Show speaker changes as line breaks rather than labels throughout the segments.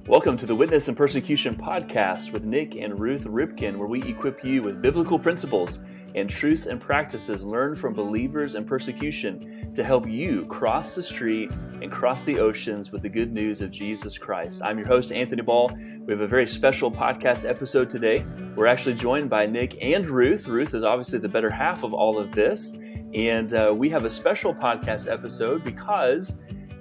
Welcome to the Witness and Persecution podcast with Nik and Ruth Ripken, where we equip you with biblical principles and truths and practices learned from believers in persecution to help you cross the street and cross the oceans with the good news of Jesus Christ. I'm your host, Anthony Ball. We have a very special podcast episode today. We're actually joined by Nik and Ruth. Ruth is obviously the better half of all of this. And we have a special podcast episode because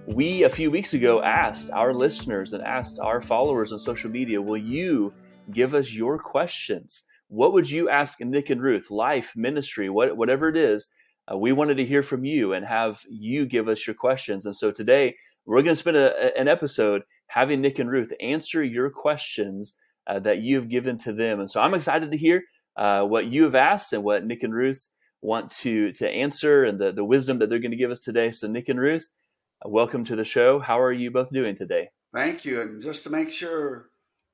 we, a few weeks ago, asked our listeners and asked our followers on social media, will you give us your questions? What would you ask Nik and Ruth? Life, ministry, whatever it is, we wanted to hear from you and have you give us your questions. And so today, we're going to spend an episode having Nik and Ruth answer your questions that you have given to them. And so I'm excited to hear what you have asked and what Nik and Ruth want to answer and the wisdom that they're going to give us today. So Nik and Ruth, welcome to the show. How are you both doing today?
Thank you. And just to make sure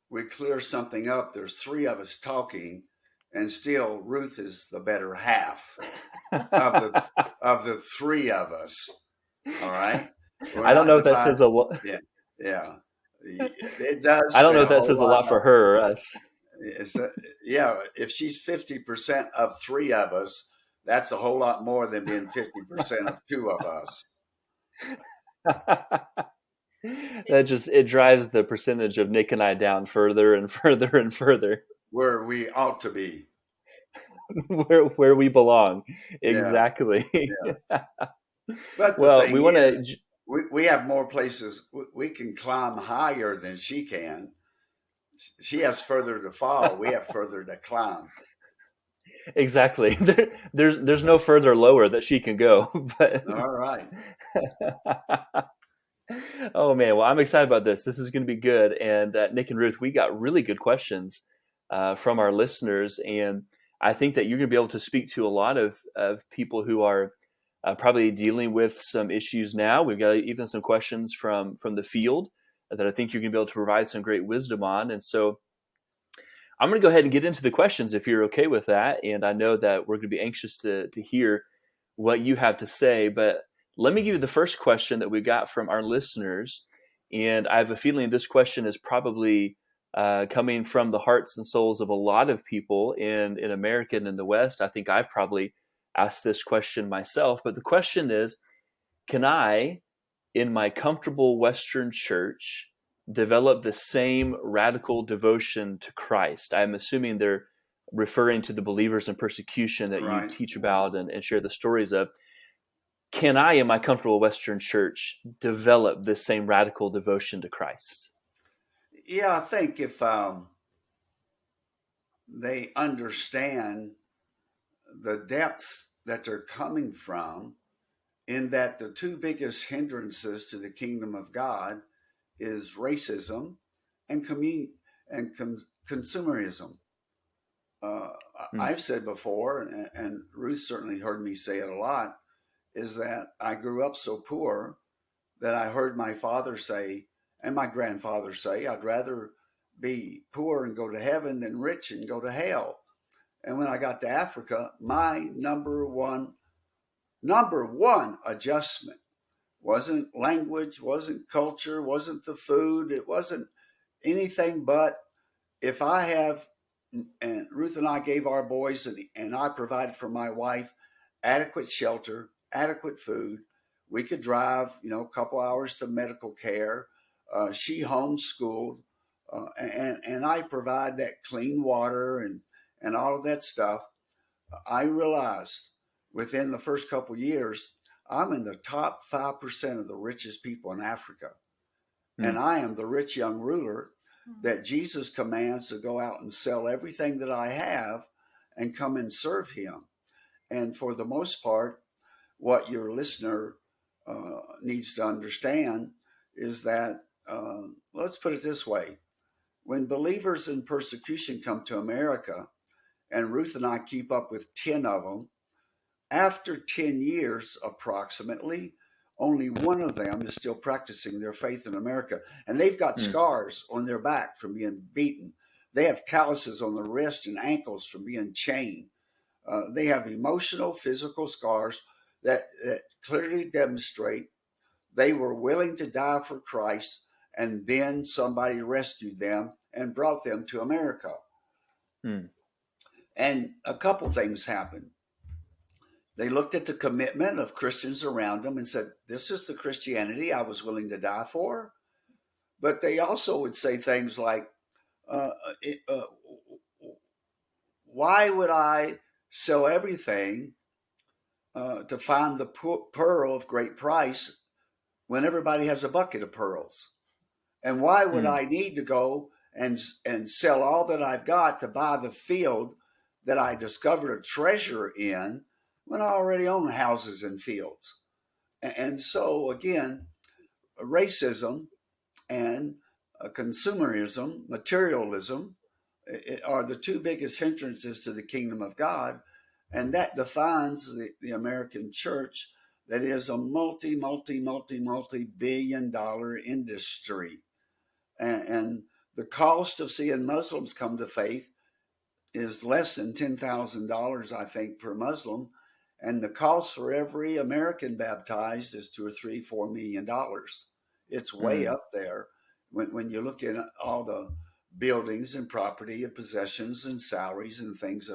we clear something up, there's three of us talking, and still Ruth is the better half of the three of us. All right.
I don't know if that says a lot.
Yeah. It does.
I don't know if that says a lot for her or us.
If she's 50% of three of us, that's a whole lot more than being 50% of two of us.
It drives the percentage of Nik and I down further and further and further.
Where we ought to be.
where we belong. Exactly.
Yeah. But we have more places. We can climb higher than she can. She has further to fall. We have further to climb.
Exactly. There's no further lower that she can go. But
all right.
Oh man, well I'm excited about this. This is going to be good. And Nik and Ruth, we got really good questions from our listeners, and I think that you're going to be able to speak to a lot of people who are probably dealing with some issues now. We've got even some questions from the field that I think you're going to be able to provide some great wisdom on. And so I'm going to go ahead and get into the questions if you're okay with that. And I know that we're going to be anxious to hear what you have to say, but let me give you the first question that we got from our listeners. And I have a feeling this question is probably coming from the hearts and souls of a lot of people in America and in the West. I think I've probably asked this question myself, but the question is, can I, in my comfortable Western church, develop the same radical devotion to Christ? I'm assuming they're referring to the believers in persecution that you teach about and share the stories of. Can I, in my comfortable Western church, develop this same radical devotion to Christ?
Yeah, I think if they understand the depth that they're coming from, in that the two biggest hindrances to the kingdom of God is racism and consumerism. I've said before, and Ruth certainly heard me say it a lot, is that I grew up so poor that I heard my father say and my grandfather say, I'd rather be poor and go to heaven than rich and go to hell. And when I got to Africa, my number one adjustment wasn't language, wasn't culture, wasn't the food, it wasn't anything but if I have, and Ruth and I gave our boys and I provided for my wife adequate shelter, adequate food. We could drive, a couple hours to medical care. She homeschooled, and I provide that clean water and all of that stuff. I realized within the first couple of years, I'm in the top 5% of the richest people in Africa. And I am the rich young ruler that Jesus commands to go out and sell everything that I have and come and serve him. And for the most part, what your listener needs to understand is that, let's put it this way. When believers in persecution come to America, and Ruth and I keep up with 10 of them, after 10 years approximately, only one of them is still practicing their faith in America. And they've got scars on their back from being beaten. They have calluses on the wrists and ankles from being chained. They have emotional, physical scars that clearly demonstrate they were willing to die for Christ and then somebody rescued them and brought them to America.
Hmm.
And a couple things happened. They looked at the commitment of Christians around them and said, "This is the Christianity I was willing to die for." But they also would say things like, uh, it, uh, "Why would I sell everything to find the pearl of great price when everybody has a bucket of pearls? And why would
Hmm.
I need to go and sell all that I've got to buy the field that I discovered a treasure in when I already own houses and fields?" And so again, racism and consumerism, materialism, are the two biggest hindrances to the kingdom of God. And that defines the American church, that is a multi billion dollar industry. And the cost of seeing Muslims come to faith is less than $10,000, I think, per Muslim. And the cost for every American baptized is 2 or 3, $4 million. It's way
Hmm.
up there when you look at all the buildings and property and possessions and salaries and things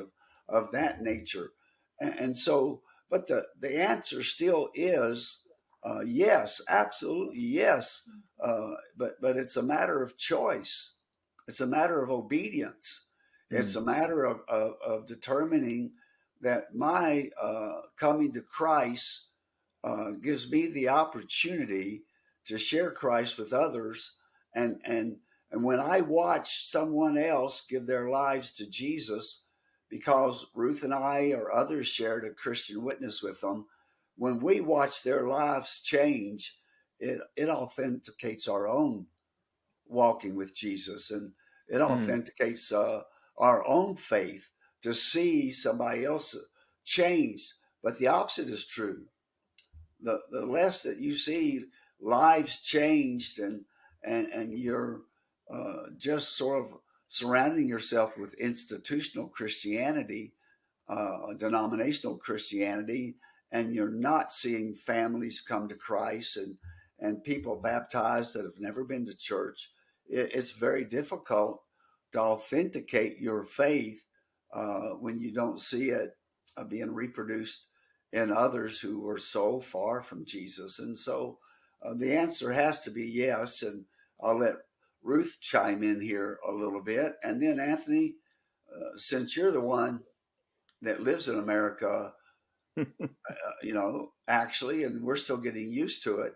of that nature. And so, but the answer still is yes, absolutely yes. But it's a matter of choice. It's a matter of obedience. It's
Hmm.
a matter of determining that my coming to Christ gives me the opportunity to share Christ with others. And, and, and when I watch someone else give their lives to Jesus, because Ruth and I or others shared a Christian witness with them, when we watch their lives change, it authenticates our own walking with Jesus, and it
Hmm.
authenticates our own faith to see somebody else changed. But the opposite is true. The less that you see lives changed, and you're just sort of surrounding yourself with institutional Christianity, denominational Christianity, and you're not seeing families come to Christ and people baptized that have never been to church, it's very difficult to authenticate your faith when you don't see it being reproduced in others who were so far from Jesus. And so the answer has to be yes. And I'll let Ruth chime in here a little bit. And then, Anthony, since you're the one that lives in America, actually, and we're still getting used to it.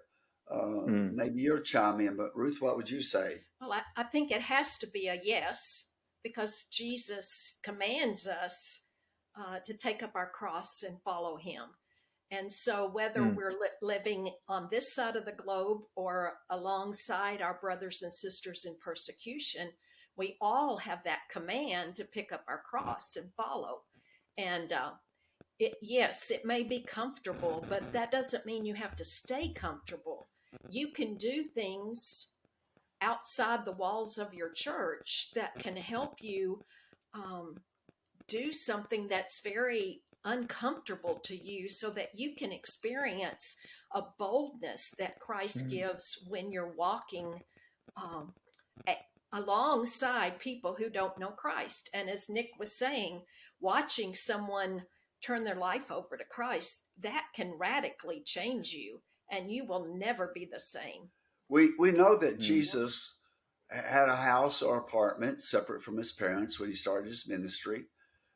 Hmm.
Maybe you'll chime in, but Ruth, what would you say?
Well, I think it has to be a yes because Jesus commands us to take up our cross and follow him. And so, whether
Hmm.
we're living on this side of the globe or alongside our brothers and sisters in persecution, we all have that command to pick up our cross and follow. And yes, it may be comfortable, but that doesn't mean you have to stay comfortable. You can do things outside the walls of your church that can help you um, do something that's very uncomfortable to you so that you can experience a boldness that Christ
Hmm.
gives when you're walking um, a- alongside people who don't know Christ. And as Nick was saying, watching someone turn their life over to Christ, that can radically change you and you will never be the same.
We know that
Hmm.
Jesus had a house or apartment separate from his parents when he started his ministry,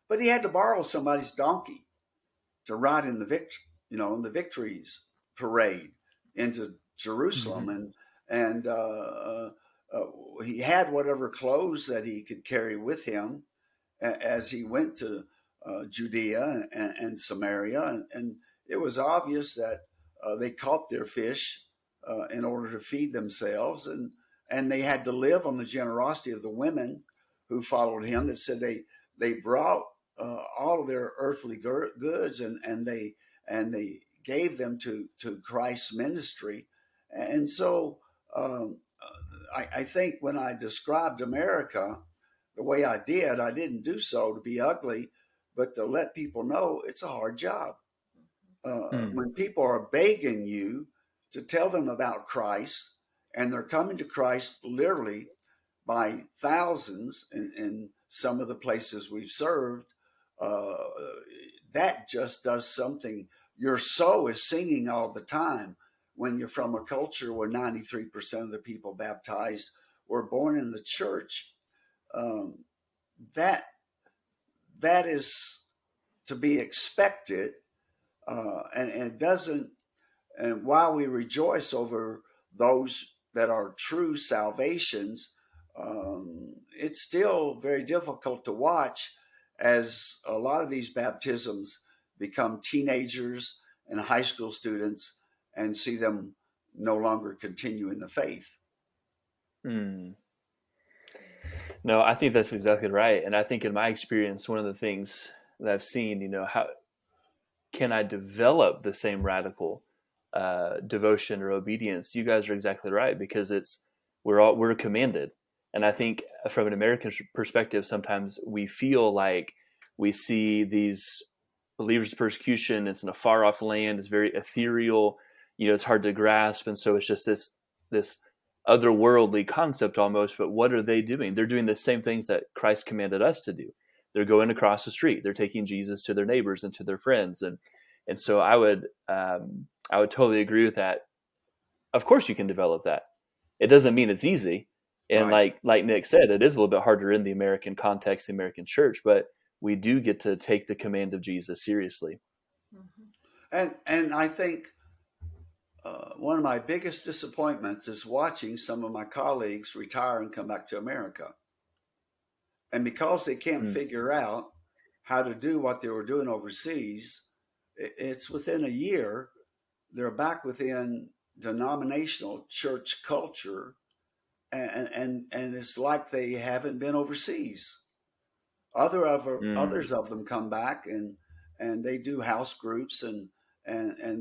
but he had to borrow somebody's donkey to ride in in the victories parade into Jerusalem,
Hmm.
and he had whatever clothes that he could carry with him as he went to Judea and Samaria, and it was obvious that they caught their fish in order to feed themselves, and they had to live on the generosity of the women who followed him. That said they brought all of their earthly goods, and they gave them to Christ's ministry. And so I think when I described America the way I didn't do so to be ugly, but to let people know it's a hard job.
Hmm.
When people are begging you to tell them about Christ, and they're coming to Christ literally by thousands in some of the places we've served. Uh, that just does something. Your soul is singing all the time when you're from a culture where 93% of the people baptized were born in the church. Um, that that is to be expected, and it doesn't. And while we rejoice over those that are true salvations, it's still very difficult to watch as a lot of these baptisms become teenagers and high school students and see them no longer continue in the faith.
Mm. No, I think that's exactly right. And I think in my experience, one of the things that I've seen, how can I develop the same radical devotion or obedience? You guys are exactly right, because we're commanded, and I think from an American perspective, sometimes we feel like we see these believers' persecution. It's in a far off land. It's very ethereal. It's hard to grasp, and so it's just this otherworldly concept almost. But what are they doing? They're doing the same things that Christ commanded us to do. They're going across the street. They're taking Jesus to their neighbors and to their friends, and so I would totally agree with that. Of course, you can develop that. It doesn't mean it's easy, and
Right.
like Nick said, it is a little bit harder in the American context, the American church, but we do get to take the command of Jesus seriously.
Mhm.
And I think one of my biggest disappointments is watching some of my colleagues retire and come back to America. And because they can't
Mm.
figure out how to do what they were doing overseas, it's within a year, they're back within denominational church culture, and it's like they haven't been overseas.
Mm.
Others of them come back and they do house groups, and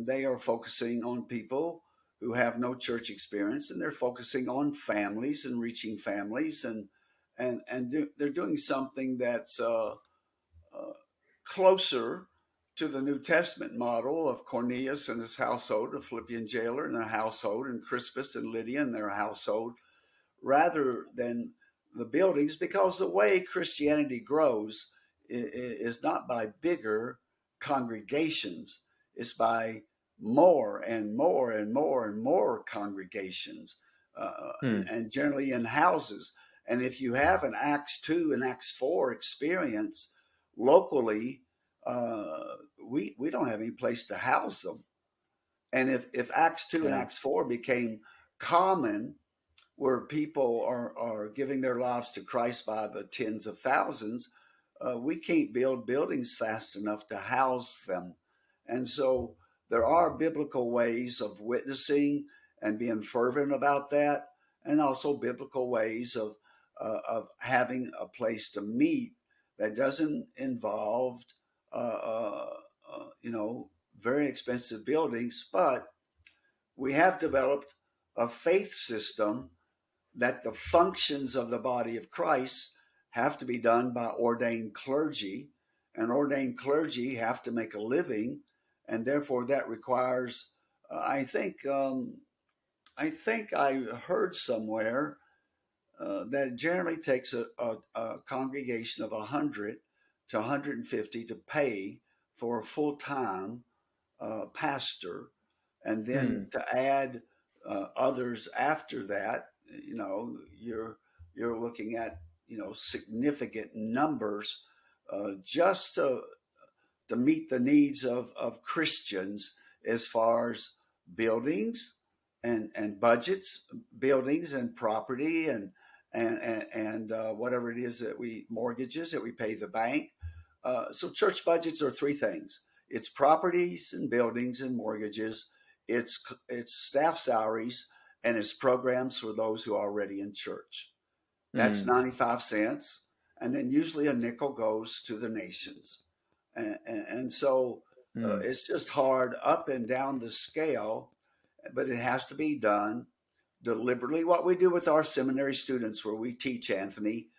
they are focusing on people who have no church experience, and they're focusing on families and reaching families, and they're doing something that's uh, closer to the New Testament model of Cornelius and his household, the Philippian jailer and their household, and Crispus and Lydia and their household, rather than the buildings, because the way Christianity grows is not by bigger congregations, it's by more and more and more and more congregations,
Mm.
and generally in houses. And if you have an Acts 2 and Acts 4 experience locally, we don't have any place to house them. And if Acts 2 and
Yeah.
Acts 4 became common, where people are giving their lives to Christ by the tens of thousands, we can't build buildings fast enough to house them. And so there are biblical ways of witnessing and being fervent about that, and also biblical ways of having a place to meet that doesn't involve, uh, uh, very expensive buildings, but we have developed a faith system that the functions of the body of Christ have to be done by ordained clergy, and ordained clergy have to make a living, and therefore that requires. I think I heard somewhere that it generally takes a congregation of 100 to 150 to pay for a full time pastor, and then
Mm.
to add others after that, you're looking at significant numbers just to meet the needs of Christians as far as buildings and budgets, buildings and property and whatever it is that we mortgages that we pay the bank. So church budgets are three things: it's properties and buildings and mortgages, it's staff salaries, and it's programs for those who are already in church. That's
Mm.
95 cents. And then usually a nickel goes to the nations. And so
Mm.
it's just hard up and down the scale, but it has to be done deliberately. What we do with our seminary students, where we teach, Anthony,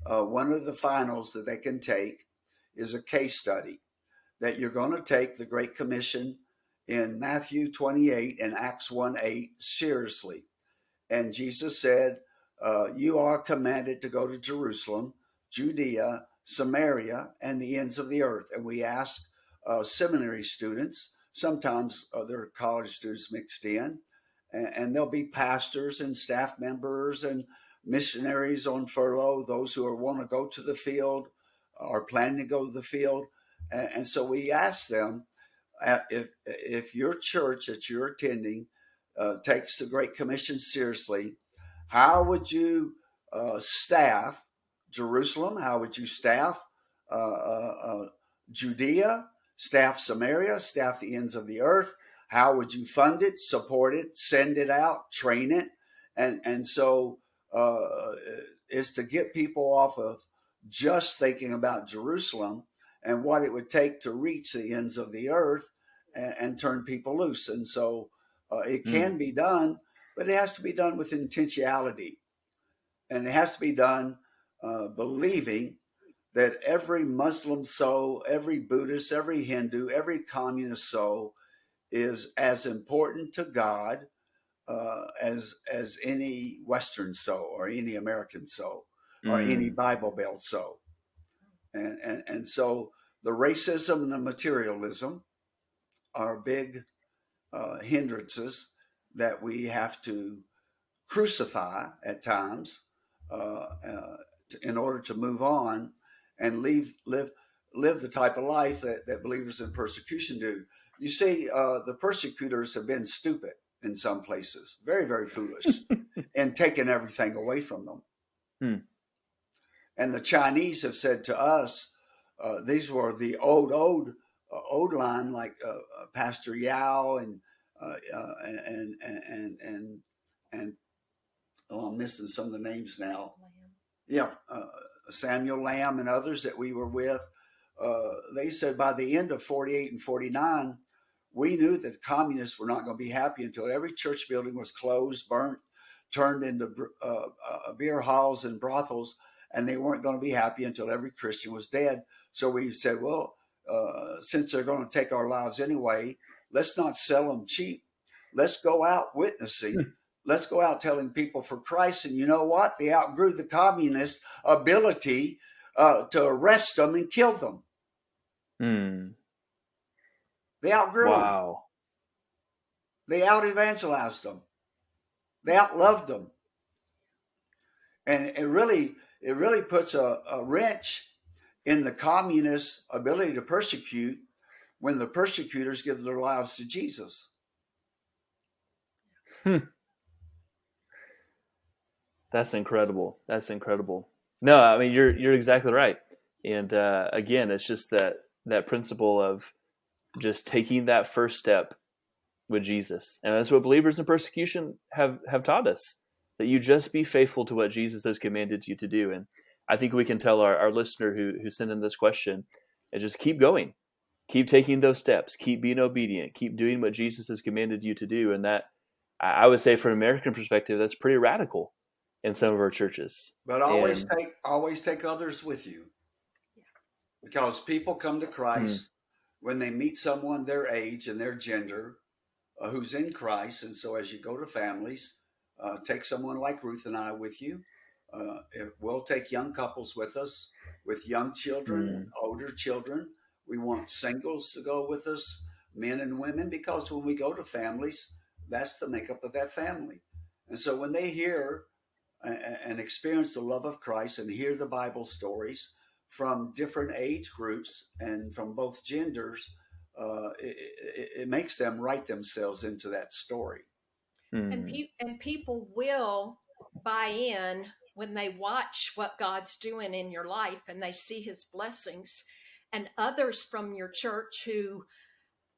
one of the finals that they can take is a case study that you're going to take the Great Commission in Matthew 28 and Acts 1:8 seriously. And Jesus said, you are commanded to go to Jerusalem, Judea, Samaria, and the ends of the earth. And we ask seminary students, sometimes other college students mixed in, and there'll be pastors and staff members and missionaries on furlough, those who want to go to the field or planning to go to the field. And so we ask them, if your church that you're attending takes the Great Commission seriously, how would you staff Jerusalem? How would you staff uh, uh, Judea, staff Samaria, staff the ends of the earth? How would you fund it, support it, send it out, train it? And so is to get people off of just thinking about Jerusalem and what it would take to reach the ends of the earth and turn people loose. And so it
Mm.
can be done, but it has to be done with intentionality. And it has to be done believing that every Muslim soul, every Buddhist, every Hindu, every communist soul is as important to God as any Western soul or any American soul or any
Mm.
Bible Belt soul. And so the racism and the materialism are big hindrances that we have to crucify at times in order to move on and live the type of life that believers in persecution do. You see, the persecutors have been stupid in some places, very, very foolish, and taken everything away from them.
Mm.
And the Chinese have said to us, these were the old line, like Pastor Yao and oh, I'm missing some of the names now. Yeah, Samuel Lamb and others that we were with. They said by the end of 48 and 49, we knew that communists were not going to be happy until every church building was closed, burnt, turned into beer halls and brothels, and they weren't going to be happy until every Christian was dead. So we said, well, since they're going to take our lives anyway, let's not sell them cheap. Let's go out witnessing. Let's go out telling people for Christ. And you know what? They outgrew the communist ability to arrest them and kill them.
Mm.
They outgrew them.
Wow.
They out evangelized them. They outloved them. And it really puts a wrench in the communist ability to persecute when the persecutors give their lives to Jesus.
That's incredible. That's incredible. No, I mean you're exactly right. And again, it's just that principle of just taking that first step with Jesus, and that's what believers in persecution have taught us. That you just be faithful to what Jesus has commanded you to do. And I think we can tell our listener who sent in this question, and just keep going, keep taking those steps, keep being obedient, keep doing what Jesus has commanded you to do. And that I would say, from an American perspective, that's pretty radical in some of our churches.
But
And
always take others with you, because people come to
mm,
Christ when they meet someone their age and their gender who's in Christ. And so as you go to families, take someone like Ruth and I with you. We'll take young couples with us, with young children,
mm,
older children. We want singles to go with us, men and women, because when we go to families, that's the makeup of that family. And so when they hear and experience the love of Christ and hear the Bible stories from different age groups and from both genders, it makes them write themselves into that story.
mm,
And people will buy in when they watch what God's doing in your life and they see his blessings. And others from your church who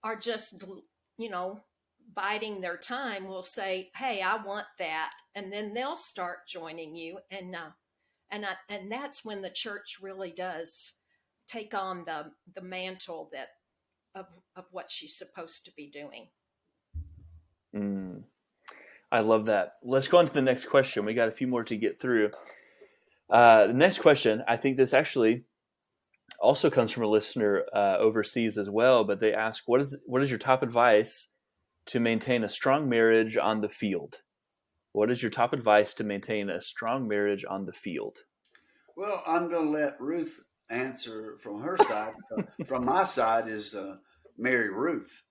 are just, you know, biding their time will say, "Hey, I want that," and then they'll start joining you. And that's when the church really does take on the mantle that of what she's supposed to be doing.
mm. I love that. Let's go on to the next question. We got a few more to get through. The next question, I think this actually also comes from a listener overseas as well, but they ask, what is your top advice to maintain a strong marriage on the field? What is your top advice to maintain a strong marriage on the field?
Well, I'm going to let Ruth answer from her side. From my side is marry Ruth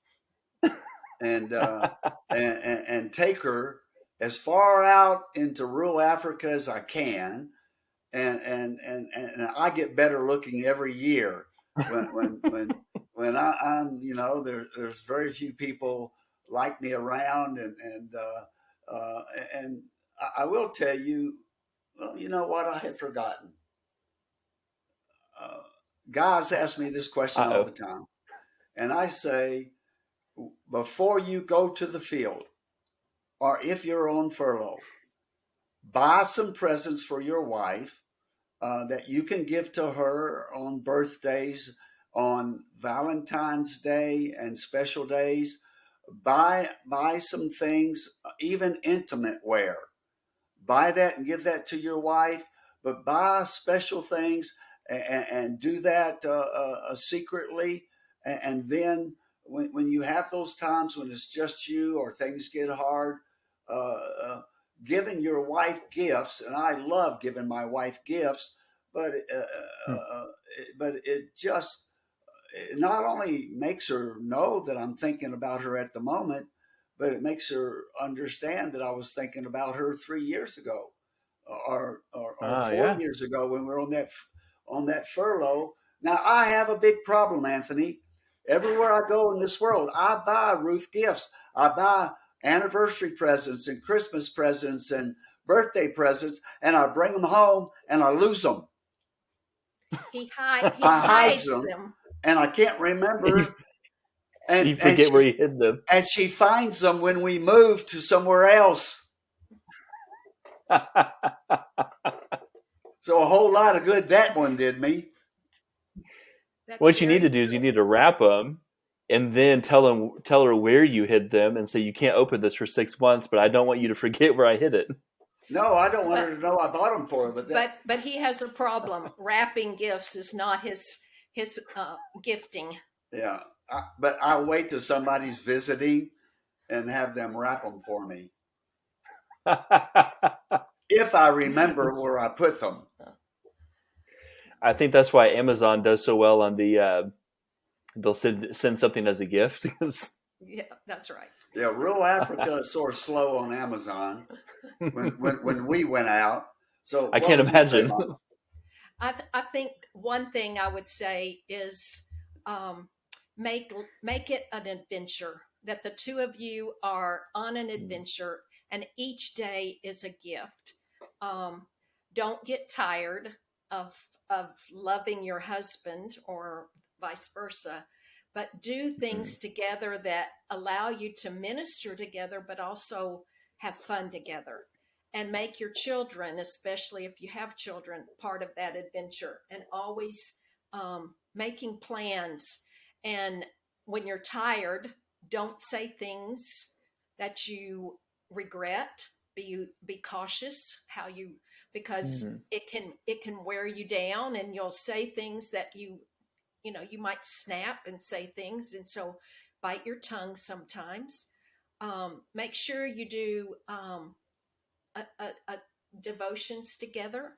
and, and take her as far out into rural Africa as I can, and I get better looking every year when I'm there's very few people like me around, uh, and I will tell you, well, you know what, I had forgotten. Uh, Guys ask me this question all the
Uh-oh.
time, and I say, before you go to the field, or if you're on furlough, buy some presents for your wife that you can give to her on birthdays, on Valentine's Day, and special days. Buy some things, even intimate wear. Buy that and give that to your wife, but buy special things and do that secretly. And then when you have those times when it's just you or things get hard, uh, uh, giving your wife gifts, and I love giving my wife gifts, but
Hmm.
but it just it not only makes her know that I'm thinking about her at the moment, but it makes her understand that I was thinking about her 3 years ago, or
Ah,
four
yeah.
years ago when we were on that furlough. Now I have a big problem, Anthony. Everywhere I go in this world, I buy Ruth gifts. I buy anniversary presents and Christmas presents and birthday presents, and I bring them home and I lose them.
He
I hide
hides
them,
them.
and I can't
you,
remember.
you
And
forget where you hid them.
she finds them when we move to somewhere else. So a whole lot of good that one did me.
That's
What you need
very
to do is you need to wrap them and then tell her where you hid them and say you can't open this for 6 months, but I don't want you to forget where I hid it.
No, I don't want
but
her to know I bought them for her, but that
but he has a problem. Wrapping gifts is not his gifting.
yeah. But I wait till somebody's visiting and have them wrap them for me if I remember
It's-
where I put them.
I think that's why Amazon does so well on the. They'll send something as a gift.
Yeah, that's right.
Yeah, rural Africa is sort of slow on Amazon when we went out. So
I
what
can't
would you say,
imagine.
Mom?
I think one thing I would say is um, make make it an adventure. That the two of you are on an adventure, and each day is a gift. Um, don't get tired of loving your husband or vice versa, but do
Mm.
things together that allow you to minister together, but also have fun together, and make your children, especially if you have children, part of that adventure, and always making plans. And when you're tired, don't say things that you regret. Be cautious how you, because
Mm.
it can wear you down, and you'll say things that you might snap and say things, and so bite your tongue sometimes. Make sure you do a devotions together.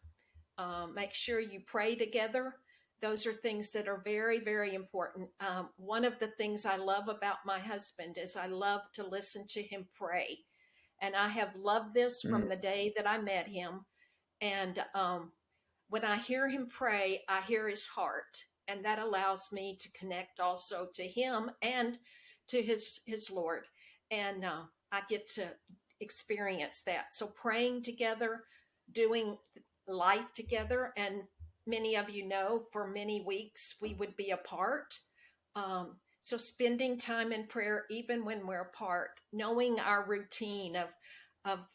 Make sure you pray together. Those are things that are very, very important. One of the things I love about my husband is I love to listen to him pray. And I have loved this from
Mm.
the day that I met him. And when I hear him pray, I hear his heart. And that allows me to connect also to him and to his Lord. And I get to experience that. So praying together, doing life together. And many of you know for many weeks we would be apart. So spending time in prayer, even when we're apart, knowing our routine of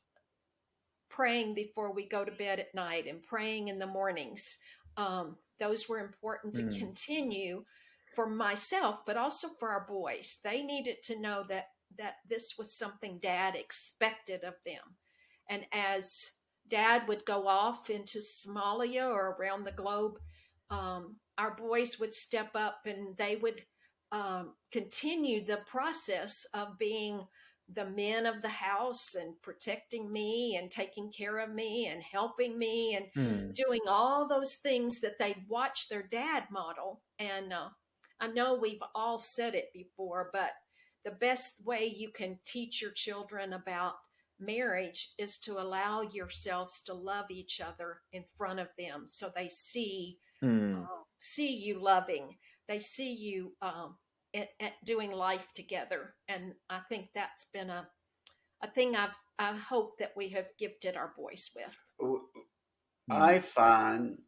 praying before we go to bed at night and praying in the mornings. Those were important to
Mm.
continue for myself, but also for our boys. They needed to know that this was something Dad expected of them. And as Dad would go off into Somalia or around the globe, our boys would step up and they would continue the process of being the men of the house and protecting me and taking care of me and helping me and
Mm.
doing all those things that they'd watch their dad model. And I know we've all said it before, but the best way you can teach your children about marriage is to allow yourselves to love each other in front of them, so they
Mm.
see you loving, they see you at doing life together. And I think that's been a thing I hope that we have gifted our boys with.
Mm.
I find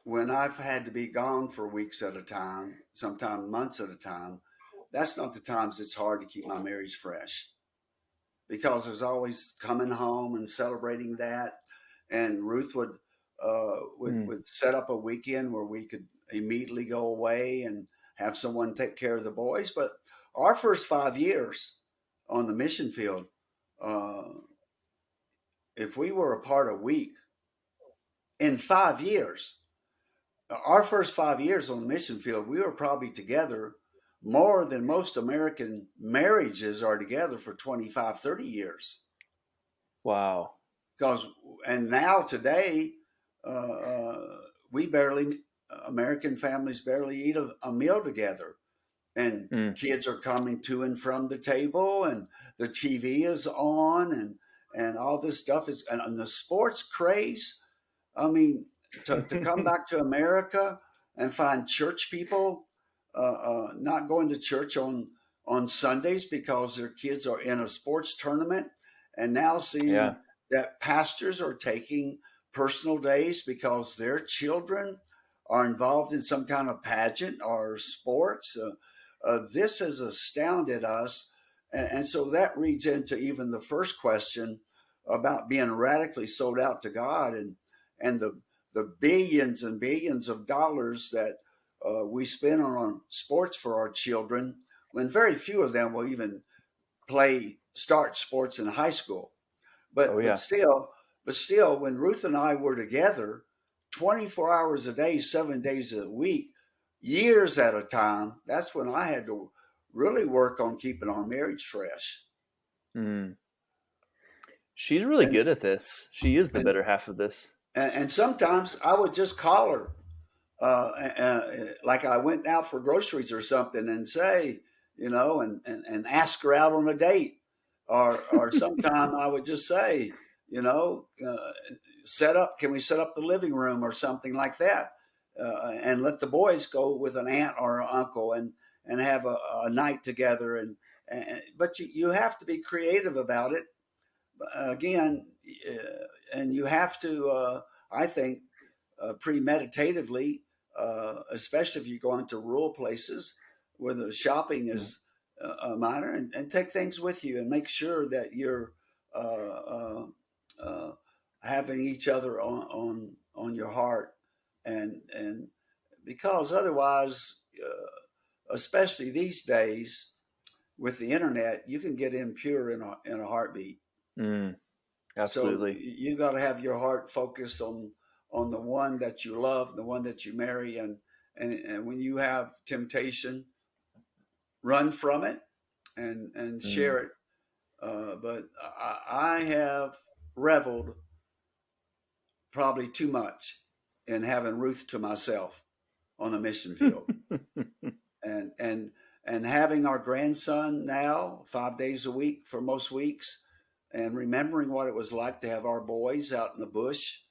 when I've had to be gone for weeks at a time, sometimes months at a time, that's not the times it's hard to keep my marriage fresh, because there's always coming home and celebrating that. And Ruth would
Mm.
would set up a weekend where we could immediately go away and have someone take care of the boys. But our first 5 years on the mission field, uh, if we were apart a week in 5 years, our first 5 years on the mission field, we were probably together more than most American marriages are together for 25, 30 years.
Wow.
Because, and now today, uh, uh, we barely, American families barely eat a meal together. And
Mm.
kids are coming to and from the table, and the TV is on, and all this stuff is, and the sports craze. I mean, to come back to America and find church people not going to church on Sundays because their kids are in a sports tournament, and now
Yeah.
seeing that pastors are taking personal days because their children are involved in some kind of pageant or sports. This has astounded us. And so that reads into even the first question about being radically sold out to God, and the billions and billions of dollars that we spend on sports for our children, when very few of them will even start sports in high school.
Oh,
But but
yeah.
still, but still, when Ruth and I were together, 24 hours a day, 7 days a week, years at a time, that's when I had to really work on keeping our marriage fresh.
Mm. She's really
And
good at this. She is the
and
better half of this.
and sometimes I would just call her, like I went out for groceries or something, and say, and ask her out on a date, or sometime I would just say, can we set up the living room or something like that, and let the boys go with an aunt or an uncle, and have a night together, but you have to be creative about it again, and you have to, I think, premeditatively, especially if you're going to rural places where the shopping
Mm.
is minor, and take things with you and make sure that you're uh, uh, uh, having each other on your heart, and because otherwise, especially these days with the internet, you can get impure in a heartbeat.
Mm.
So
Absolutely.
you got to have your heart focused on the one that you love, the one that you marry, and when you have temptation, run from it and
Mm.
share it. But I have reveled probably too much in having Ruth to myself on the mission field, and and and having our grandson now 5 days a week for most weeks, and remembering what it was like to have our boys out in the bush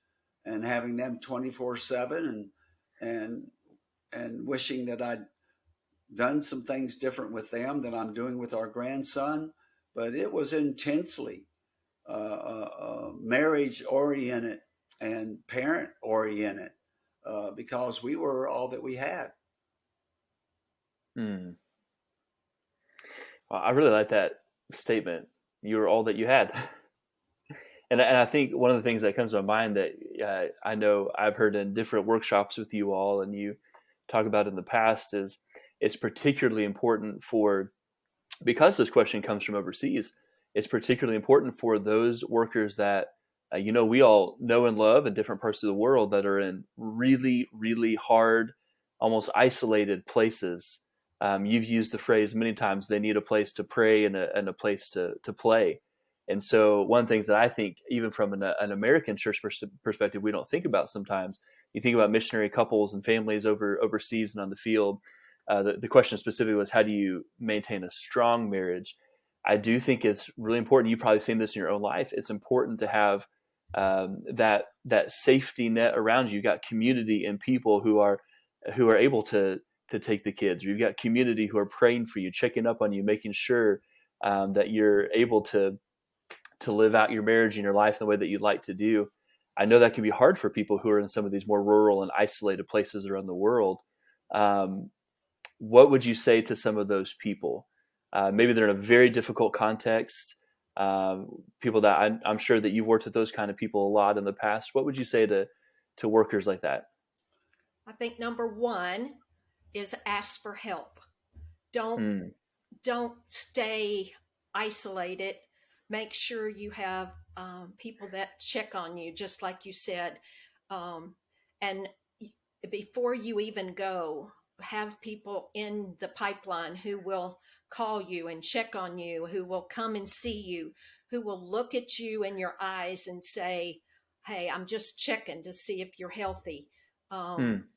and having them 24/7, and and wishing that I'd done some things different with them than I'm doing with our grandson. But it was intensely marriage oriented and parent oriented, because we were all that we had.
Mm. Well, I really like that statement. You were all that you had. And I think one of the things that comes to my mind that I know I've heard in different workshops with you all, and you talk about in the past, is it's particularly important for, because this question comes from overseas, it's particularly important for those workers that we all know and love in different parts of the world that are in really, really hard, almost isolated places. You've used the phrase many times, they need a place to pray and a place to play. And so one of the things that I think, even from an American church perspective, we don't think about sometimes. You think about missionary couples and families overseas and on the field. The question specifically was, how do you maintain a strong marriage? I do think it's really important. You've probably seen this in your own life. It's important to have that safety net around you. You've got community and people who are able to take the kids. You've got community who are praying for you, checking up on you, making sure that you're able to live out your marriage and your life the way that you'd like to do. I know that can be hard for people who are in some of these more rural and isolated places around the world. What would you say to some of those people? Maybe they're in a very difficult context. People that I'm sure that you've worked with those kind of people a lot in the past. What would you say to workers like that?
I think number one is ask for help. Don't
Mm.
don't stay isolated. Make sure you have people that check on you, just like you said. Um, and before you even go, have people in the pipeline who will call you and check on you, who will come and see you, who will look at you in your eyes and say, "Hey, I'm just checking to see if you're healthy." Um,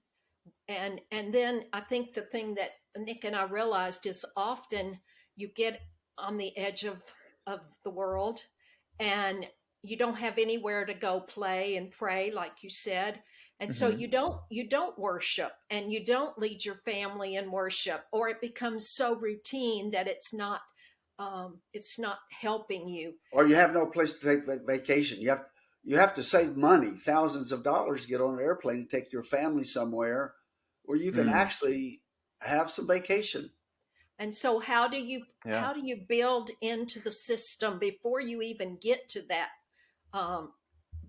Mm.
and then I think the thing that Nick and I realized is often you get on the edge of the world, and you don't have anywhere to go play and pray, like you said. And so
Hmm.
you don't worship, and you don't lead your family in worship, or it becomes so routine that it's not helping you.
Or you have no place to take vacation. You have to save money, thousands of dollars, to get on an airplane and take your family somewhere where you can
Mm.
actually have some vacation.
And so how do you
Yeah.
how do you build into the system before you even get to that um,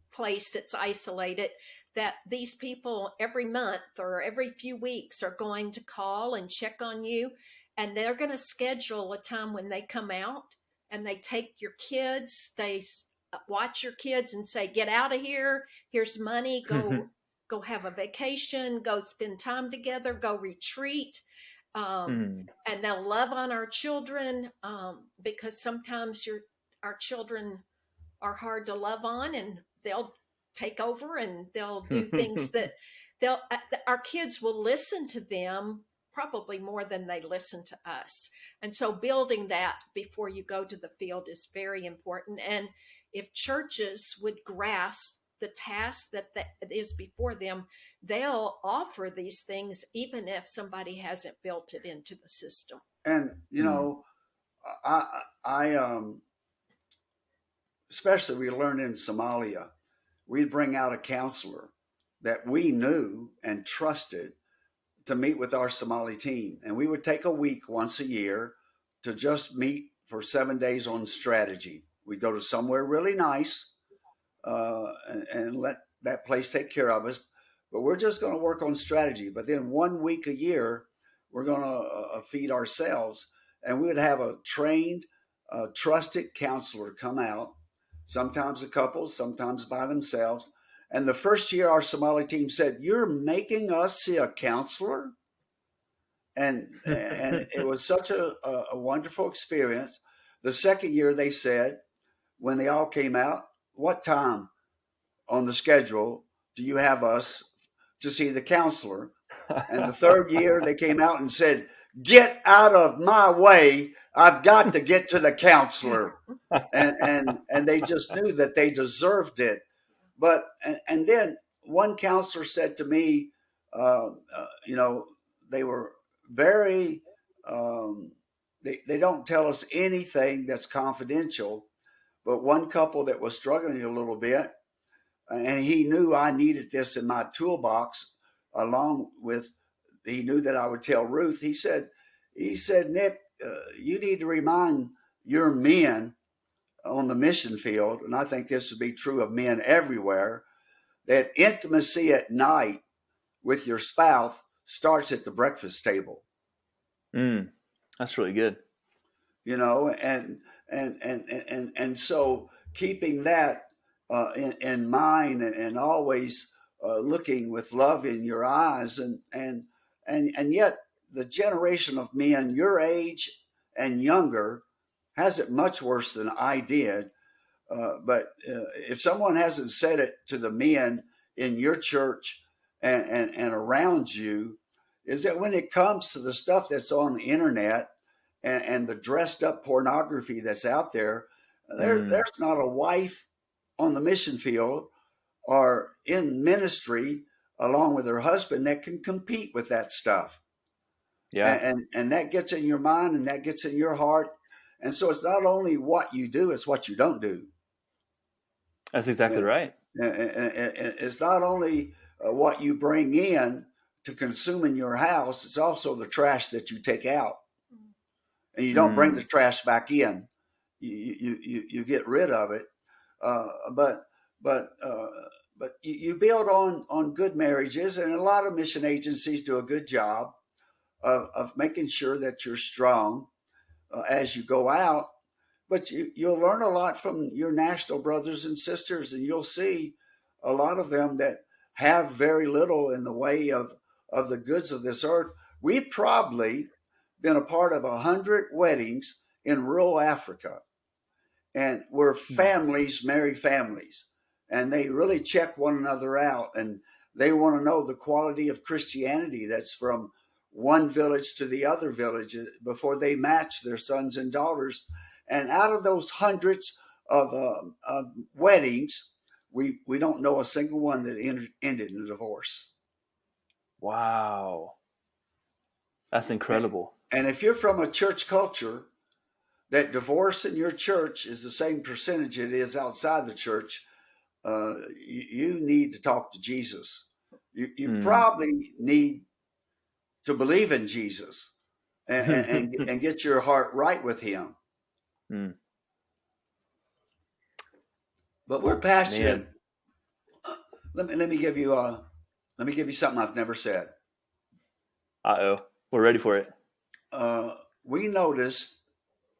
place that's isolated, that these people every month or every few weeks are going to call and check on you, and they're going to schedule a time when they come out and they take your kids, watch your kids and say, "Get out of here, here's money, go have a vacation, go spend time together, go retreat." um,
Mm.
and they'll love on our children, because sometimes our children are hard to love on, and they'll take over and they'll do things that they'll our kids will listen to them probably more than they listen to us. And so building that before you go to the field is very important. And if churches would grasp the task that is before them, they'll offer these things even if somebody hasn't built it into the system.
And
Mm.
I especially we learned in Somalia, we'd bring out a counselor that we knew and trusted to meet with our Somali team, and we would take a week once a year to just meet for 7 days on strategy. We'd go to somewhere really nice, and let that place take care of us. But we're just going to work on strategy. But then 1 week a year, we're going to feed ourselves. And we would have a trained, trusted counselor come out, sometimes a couple, sometimes by themselves. And the first year, our Somali team said, "You're making us see a counselor?" And it was such a wonderful experience. The second year, they said, when they all came out, "What time on the schedule do you have us to see the counselor?" And the third year, they came out and said, "Get out of my way. I've got to get to the counselor." And they just knew that they deserved it. But and then one counselor said to me, you know, they were very they don't tell us anything that's confidential. But one couple that was struggling a little bit, and he knew I needed this in my toolbox, along with, he knew that I would tell Ruth. He said, "Nik, you need to remind your men on the mission field," and I think this would be true of men everywhere, that intimacy at night with your spouse starts at the breakfast table.
Mm. That's really good.
You know, and so keeping that in mind, and always looking with love in your eyes, and yet the generation of men your age and younger has it much worse than I did. But if someone hasn't said it to the men in your church and around you, is that when it comes to the stuff that's on the internet and the dressed up pornography that's out there, there's not a wife on the mission field or in ministry along with her husband that can compete with that stuff.
Yeah,
And that gets in your mind and that gets in your heart. And so it's not only what you do, it's what you don't do.
that's exactly right.
It's not only what you bring in to consume in your house, it's also the trash that you take out. And you don't bring the trash back in. You get rid of it. But you build on good marriages, and a lot of mission agencies do a good job of making sure that you're strong as you go out. But you'll learn a lot from your national brothers and sisters, and you'll see a lot of them that have very little in the way of the goods of this earth. We've probably been a part of 100 weddings in rural Africa, and where families marry families, and they really check one another out, and they want to know the quality of Christianity that's from one village to the other village before they match their sons and daughters. And out of those hundreds of weddings, we don't know a single one that ended in a divorce.
Wow, that's incredible.
And if you're from a church culture that divorce in your church is the same percentage it is outside the church, you need to talk to Jesus. You probably need to believe in Jesus and get your heart right with him. But we're passionate. Let me give you something I've never said.
Uh-oh, we're ready for it.
We noticed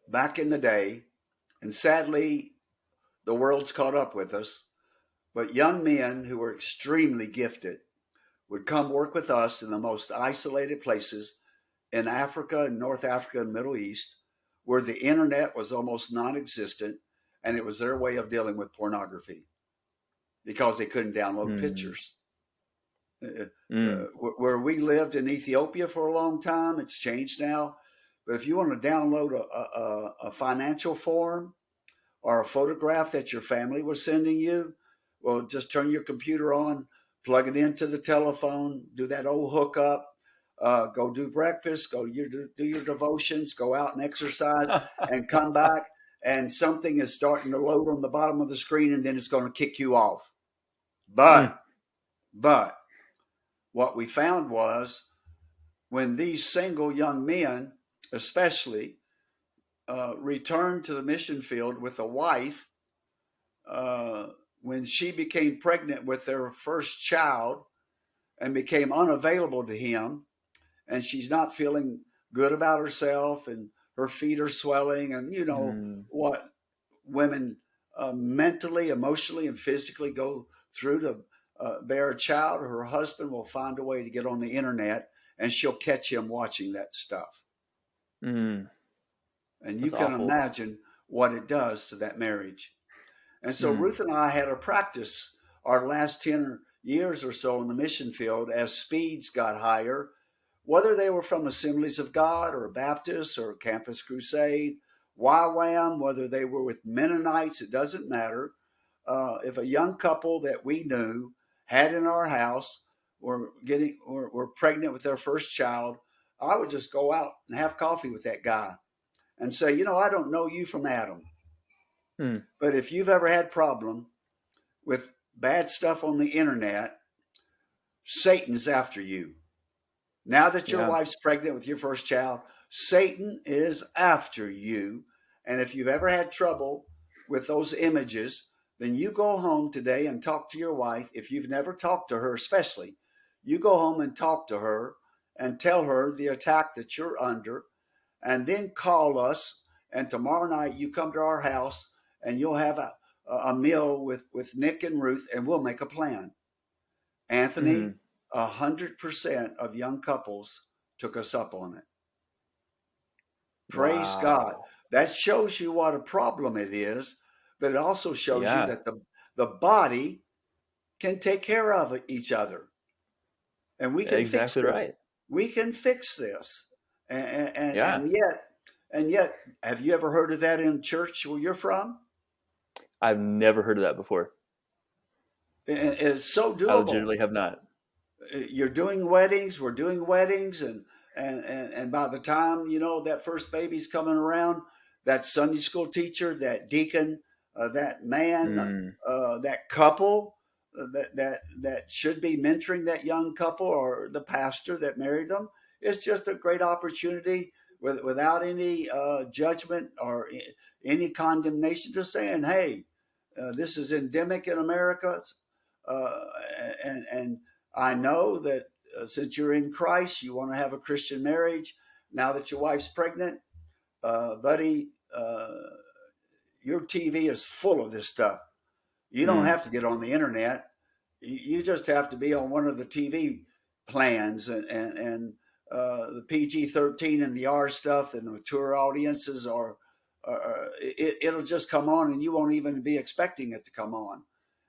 back in the day, and sadly, the world's caught up with us, but young men who were extremely gifted would come work with us in the most isolated places in Africa and North Africa and Middle East, where the internet was almost non-existent, and it was their way of dealing with pornography because they couldn't download pictures. Where we lived in Ethiopia for a long time, it's changed now. But if you want to download a financial form or a photograph that your family was sending you, well, just turn your computer on, plug it into the telephone, do that old hookup, go do breakfast, do your devotions, go out and exercise, and come back, and something is starting to load on the bottom of the screen, and then it's going to kick you off. But what we found was when these single young men, especially, returned to the mission field with a wife, when she became pregnant with their first child and became unavailable to him, and she's not feeling good about herself, and her feet are swelling, and you know what women mentally, emotionally, and physically go through to bear a child. Her husband will find a way to get on the internet, and she'll catch him watching that stuff. And you can imagine what it does to that marriage. And so Ruth and I had a practice our last 10 years or so in the mission field as speeds got higher, whether they were from Assemblies of God or Baptists or Campus Crusade, YWAM, whether they were with Mennonites, it doesn't matter. If a young couple that we knew had in our house were pregnant with their first child, I would just go out and have coffee with that guy and say, you know, I don't know you from Adam, but if you've ever had problem with bad stuff on the internet, Satan's after you. Now that your wife's pregnant with your first child, Satan is after you. And if you've ever had trouble with those images, then you go home today and talk to your wife. If you've never talked to her, especially, you go home and talk to her and tell her the attack that you're under, and then call us. And tomorrow night you come to our house and you'll have a meal with Nik and Ruth, and we'll make a plan. Anthony, 100% of young couples took us up on it. Praise God.
Wow.
That shows you what a problem it is, but it also shows you
Yeah,
that the body can take care of each other, and we can fix
exactly
this.
right.
We can fix this. And, and,
Yeah.
and yet, and yet, have you ever heard of that in church where you're from?
I've never heard of that before.
It's so
I
doable.
legitimately have not.
You're doing weddings, we're doing weddings, and by the time that first baby's coming around, that Sunday school teacher, that deacon, that man,
Mm,
that couple that should be mentoring that young couple, or the pastor that married them, it's just a great opportunity without any judgment or any condemnation, just saying, hey, this is endemic in America, uh, and I know that since you're in Christ, you want to have a Christian marriage. Now that your wife's pregnant, buddy, your TV is full of this stuff. You don't
mm,
have to get on the internet. You just have to be on one of the TV plans, and the PG-13 and the R stuff and the mature audiences it'll just come on, and you won't even be expecting it to come on.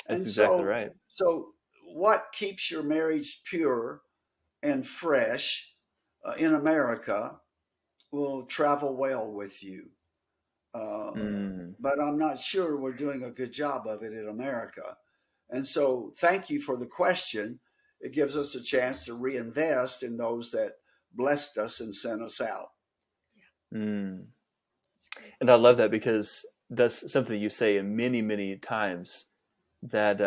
that's
And
exactly
so,
right.
so what keeps your marriage pure and fresh in America will travel well with you. Uh,
Mm,
but I'm not sure we're doing a good job of it in America. And so, thank you for the question. It gives us a chance to reinvest in those that blessed us and sent us out.
mm.
That's good.
And I love that because that's something you say many, many times that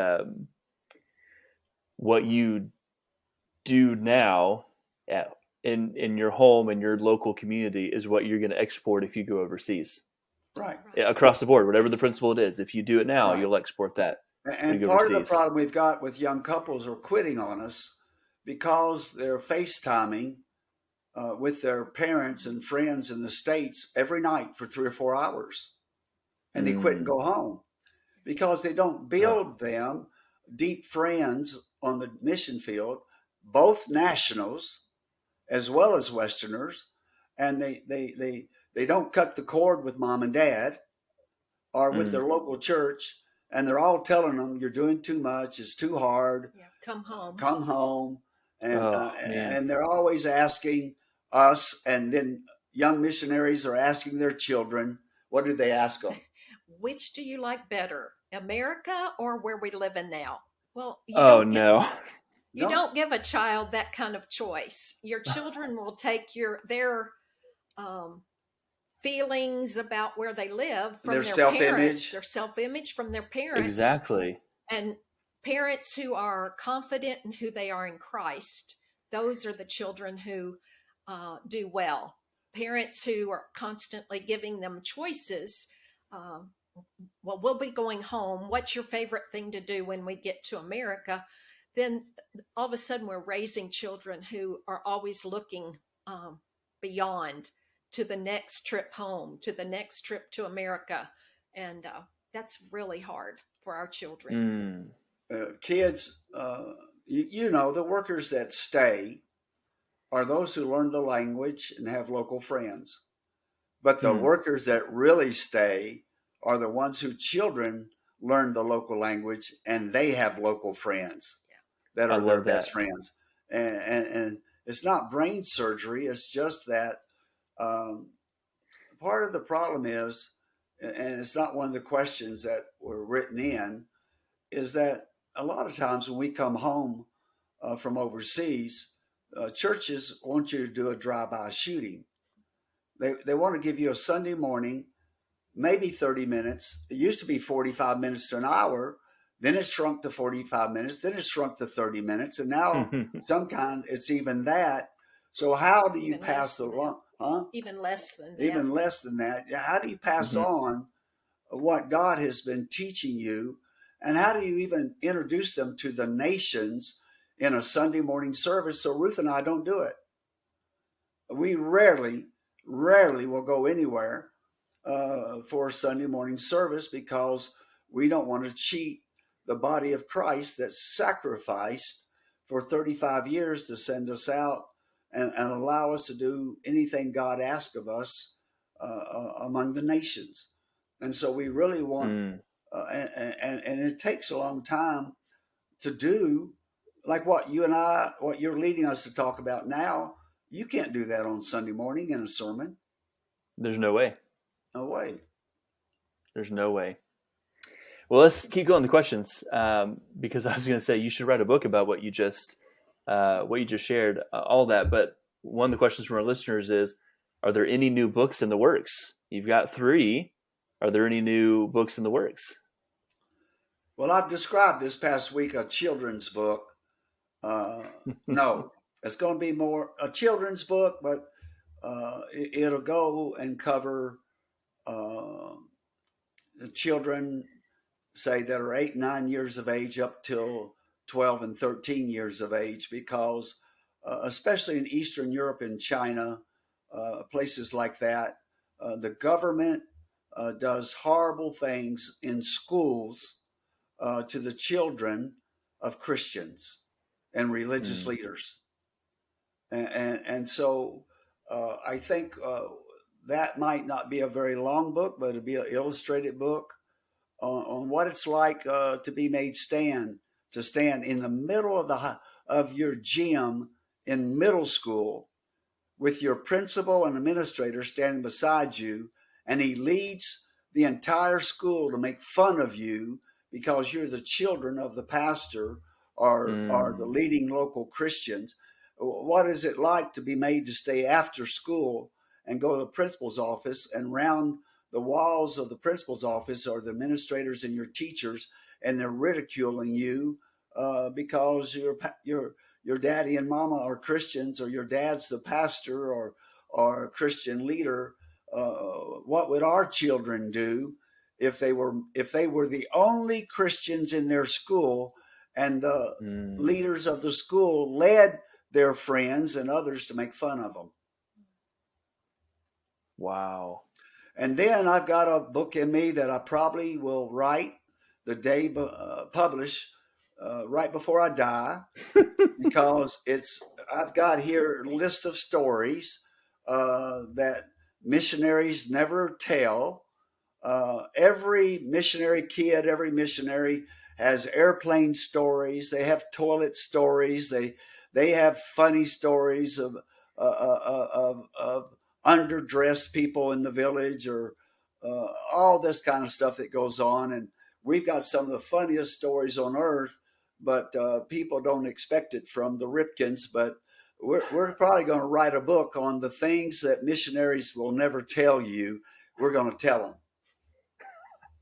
what you do now at, in your home and your local community is what you're going to export if you go overseas.
Right,
Right.
Across the board, whatever the principle it is, if you do it now,
right.
you'll export that when
And
you go
part of the
overseas.
problem we've got with young couples are quitting on us because they're FaceTiming with their parents and friends in the States every night for 3 or 4 hours. And they quit and
Mm.
go home because they don't
Oh,
build them deep friends on the mission field, both nationals as well as Westerners. And they don't cut the cord with mom and dad or with
mm.
their local church. And they're all telling them, you're doing too much, it's too hard,
Yeah. Come home.
come home. And,
Oh man.
and they're always asking us, and then young missionaries are asking their children, what do they ask them?
Which do you like better, America or where we live in now? Well,
Oh no.
you
Don't
don't give a child that kind of choice. Your children will take their um, feelings about where they live
their
from their
self
parents,
image.
their self-image from their parents,
Exactly.
and parents who are confident in who they are in Christ. Those are the children who do well. Parents who are constantly giving them choices. Uh, well, we'll be going home. What's your favorite thing to do when we get to America? Then all of a sudden, we're raising children who are always looking beyond to the next trip home, to the next trip to America. And that's really hard for our children.
Mm.
Kids, the workers that stay are those who learn the language and have local friends. But the
Mm.
workers that really stay are the ones whose children learn the local language and they have local friends that
I
are their
love
best
that.
friends. And it's not brain surgery, it's just that um, part of the problem is, and it's not one of the questions that were written in, is that a lot of times when we come home from overseas, churches want you to do a drive-by shooting. They want to give you a Sunday morning, maybe 30 minutes. It used to be 45 minutes to an hour. Then it shrunk to 45 minutes. Then it shrunk to 30 minutes. And now sometimes it's even that. So how do you
Even less
pass
than that.
along? Huh?
Even less than that.
Even less than that. How do you pass
Mhm.
on what God has been teaching you? And how do you even introduce them to the nations in a Sunday morning service? So Ruth and I don't do it. We rarely will go anywhere for a Sunday morning service because we don't want to cheat the body of Christ that sacrificed for 35 years to send us out and allow us to do anything God asks of us among the nations. And so we really want,
Mm.
and it takes a long time to do, like what you and I, what you're leading us to talk about now. You can't do that on Sunday morning in a sermon.
There's no way.
No way.
There's no way. Well, let's keep going to questions, because I was going to say you should write a book about what you just shared, all that. But one of the questions from our listeners is, are there any new books in the works? You've got 3. Are there any new books in the works?
Well, I've described this past week a children's book. Uh, no, it's going to be more a children's book, but it'll go and cover uh, the children, say, that are 8, 9 years of age up till 12 and 13 years of age, because especially in Eastern Europe and China, places like that, the government does horrible things in schools to the children of Christians and religious
Mm.
leaders. And so I think that might not be a very long book, but it'll be an illustrated book on what it's like to be made to stand in the middle of of your gym in middle school with your principal and administrator standing beside you, and he leads the entire school to make fun of you because you're the children of the pastor or the
Mm.
leading local Christians. What is it like to be made to stay after school and go to the principal's office, and round the walls of the principal's office are the administrators and your teachers, and they're ridiculing you because your daddy and mama are Christians, or your dad's the pastor or a Christian leader. What would our children do if they were the only Christians in their school, and the
Mm.
leaders of the school led their friends and others to make fun of them?
Wow.
And then I've got a book in me that I probably will write the day publish right before I die, because it's I've got here a list of stories that missionaries never tell. Every missionary kid, every missionary has airplane stories. They have toilet stories. They have funny stories of underdressed people in the village, or all this kind of stuff that goes on. And we've got some of the funniest stories on earth, but people don't expect it from the Ripkens. But we're probably going to write a book on the things that missionaries will never tell you. We're going to tell them.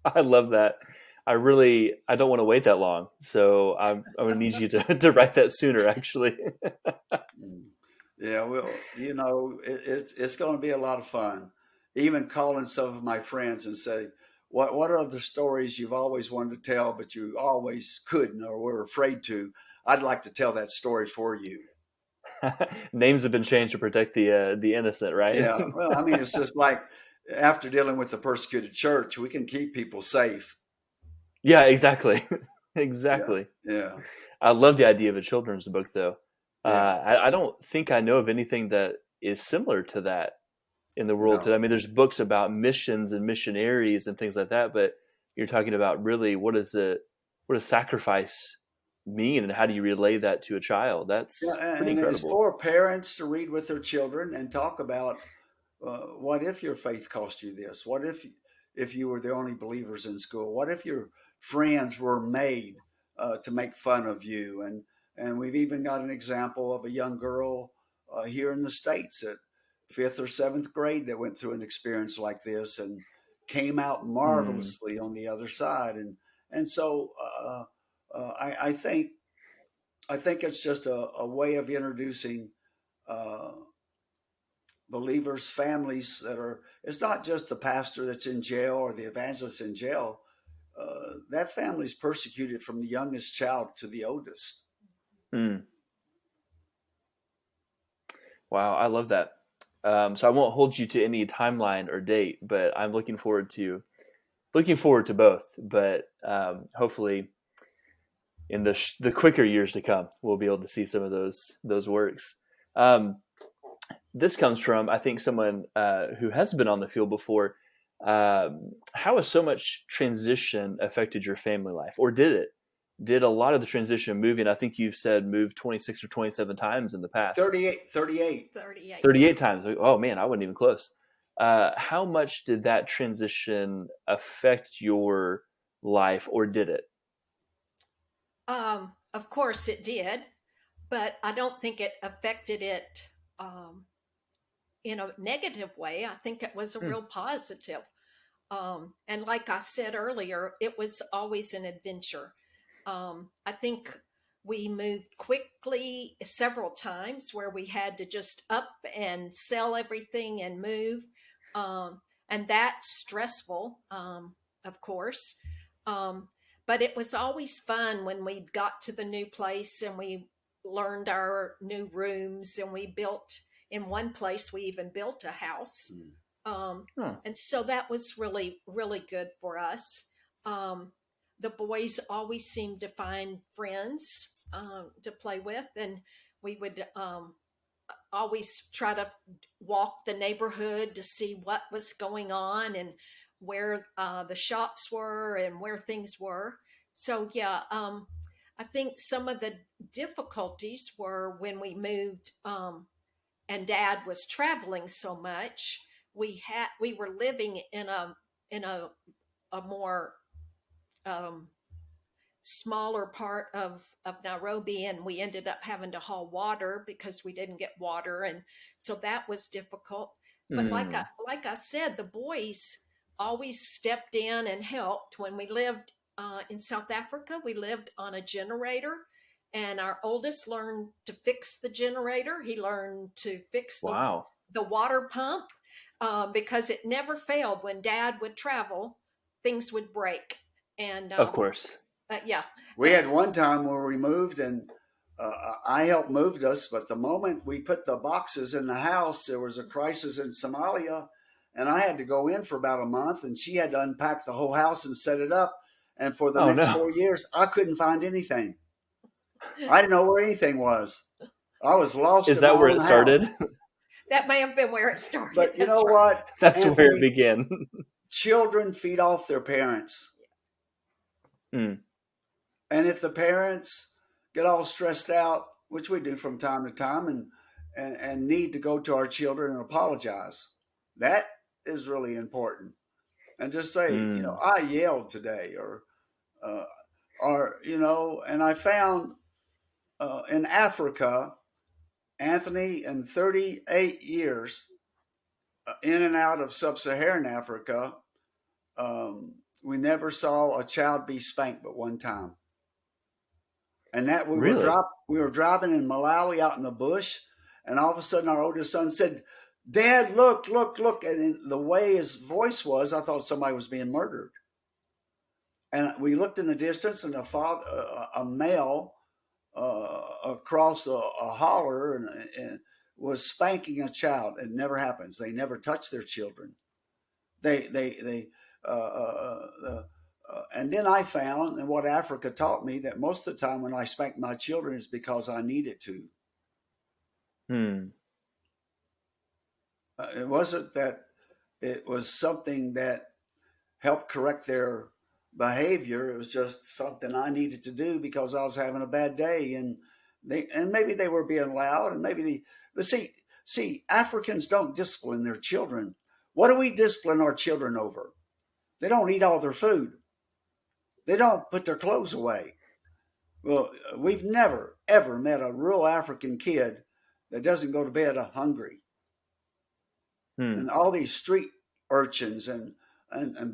I love that. I don't want to wait that long. So I'm going to need you to write that sooner, actually.
Mm. Yeah, well, it's going to be a lot of fun. Even calling some of my friends and say, what are the stories you've always wanted to tell, but you always couldn't or were afraid to? I'd like to tell that story for you.
Names have been changed to protect the innocent, right?
Yeah, well, I mean, it's just like after dealing with the persecuted church, we can keep people safe.
Yeah, exactly.
Yeah,
Exactly.
yeah,
I love the idea of a children's book, though.
yeah.
I don't think I know of anything that is similar to that in the world today. I
No.
mean, there's books about missions and missionaries and things like that, but you're talking about really what does sacrifice mean, and how do you relay that to a child?
Yeah,
That's pretty
and it's
incredible.
for parents to read with their children and talk about what if your faith cost you this? What if you were the only believers in school? What if your friends were made to make fun of you? And we've even got an example of a young girl here in the States at 5th or 7th grade that went through an experience like this and came out
Mm,
marvelously on the other side. And so I think it's just a way of introducing uh, believers, families that are, it's not just the pastor that's in jail or the evangelist in jail. That family is persecuted from the youngest child to the oldest.
mm. Wow, I love that. So I won't hold you to any timeline or date, but I'm looking forward to both. But hopefully, in the quicker years to come, we'll be able to see some of those works. Um, this comes from, I think, someone who has been on the field before. How has so much transition affected your family life, or did it? Did a lot of the transition moving? I think you've said moved 26 or 27 times in the past.
38, 38.
38.
38 times. Oh man, I wasn't even close. How much did that transition affect your life, or did it?
Of course it did, but I don't think it affected it um, in a negative way. I think it was a
Hmm.
real positive. And like I said earlier, it was always an adventure. I think we moved quickly several times where we had to just up and sell everything and move. And that's stressful, of course. Um, but it was always fun when we got to the new place and we learned our new rooms and we built, in one place, we even built a house.
Mm.
Um,
Huh.
and so that was really, really good for us. Um, the boys always seemed to find friends to play with, and we would always try to walk the neighborhood to see what was going on and where the shops were and where things were. So, yeah, I think some of the difficulties were when we moved and Dad was traveling so much. We were living in a more um, smaller part of Nairobi, and we ended up having to haul water because we didn't get water, and so that was difficult. But
Hmm.
like I said, the boys always stepped in and helped. When we lived in South Africa, we lived on a generator, and our oldest learned to fix the generator. He learned to fix
Wow.
the water pump because it never failed. When Dad would travel, things would break, and
Of course.
yeah.
We had one time where we moved and I helped move us, but the moment we put the boxes in the house, there was a crisis in Somalia, and I had to go in for about a month, and she had to unpack the whole house and set it up. And for the
Oh
next
no.
4 years, I couldn't find anything. I didn't know where anything was. I was lost
Is
in my
that where it
own house.
started?
That may have been where it started.
But you know
That's right.
what,
That's where it
Anthony?
began.
Children feed off their parents.
Hmm.
And if the parents get all stressed out, which we do from time to time, and need to go to our children and apologize, that is really important. And just say,
Hmm.
I yelled today, uh, and I found in Africa, Anthony, in 38 years, in and out of sub-Saharan Africa, we never saw a child be spanked but one time. And that
Really?
we were driving in Malawi out in the bush, and all of a sudden our oldest son said, "Dad, look, look, look!" And in the way his voice was, I thought somebody was being murdered. And we looked in the distance, and a male, across a holler, and was spanking a child. It never happens. They never touch their children. They and then I found, and what Africa taught me, that most of the time when I spank my children is because I needed to.
Hmm.
It wasn't that it was something that helped correct their behavior. It was just something I needed to do because I was having a bad day, and maybe they were being loud, and but see, Africans don't discipline their children. What do we discipline our children over? They don't eat all their food. They don't put their clothes away. Well, we've never, ever met a real African kid that doesn't go to bed hungry.
Hmm.
And all these street urchins and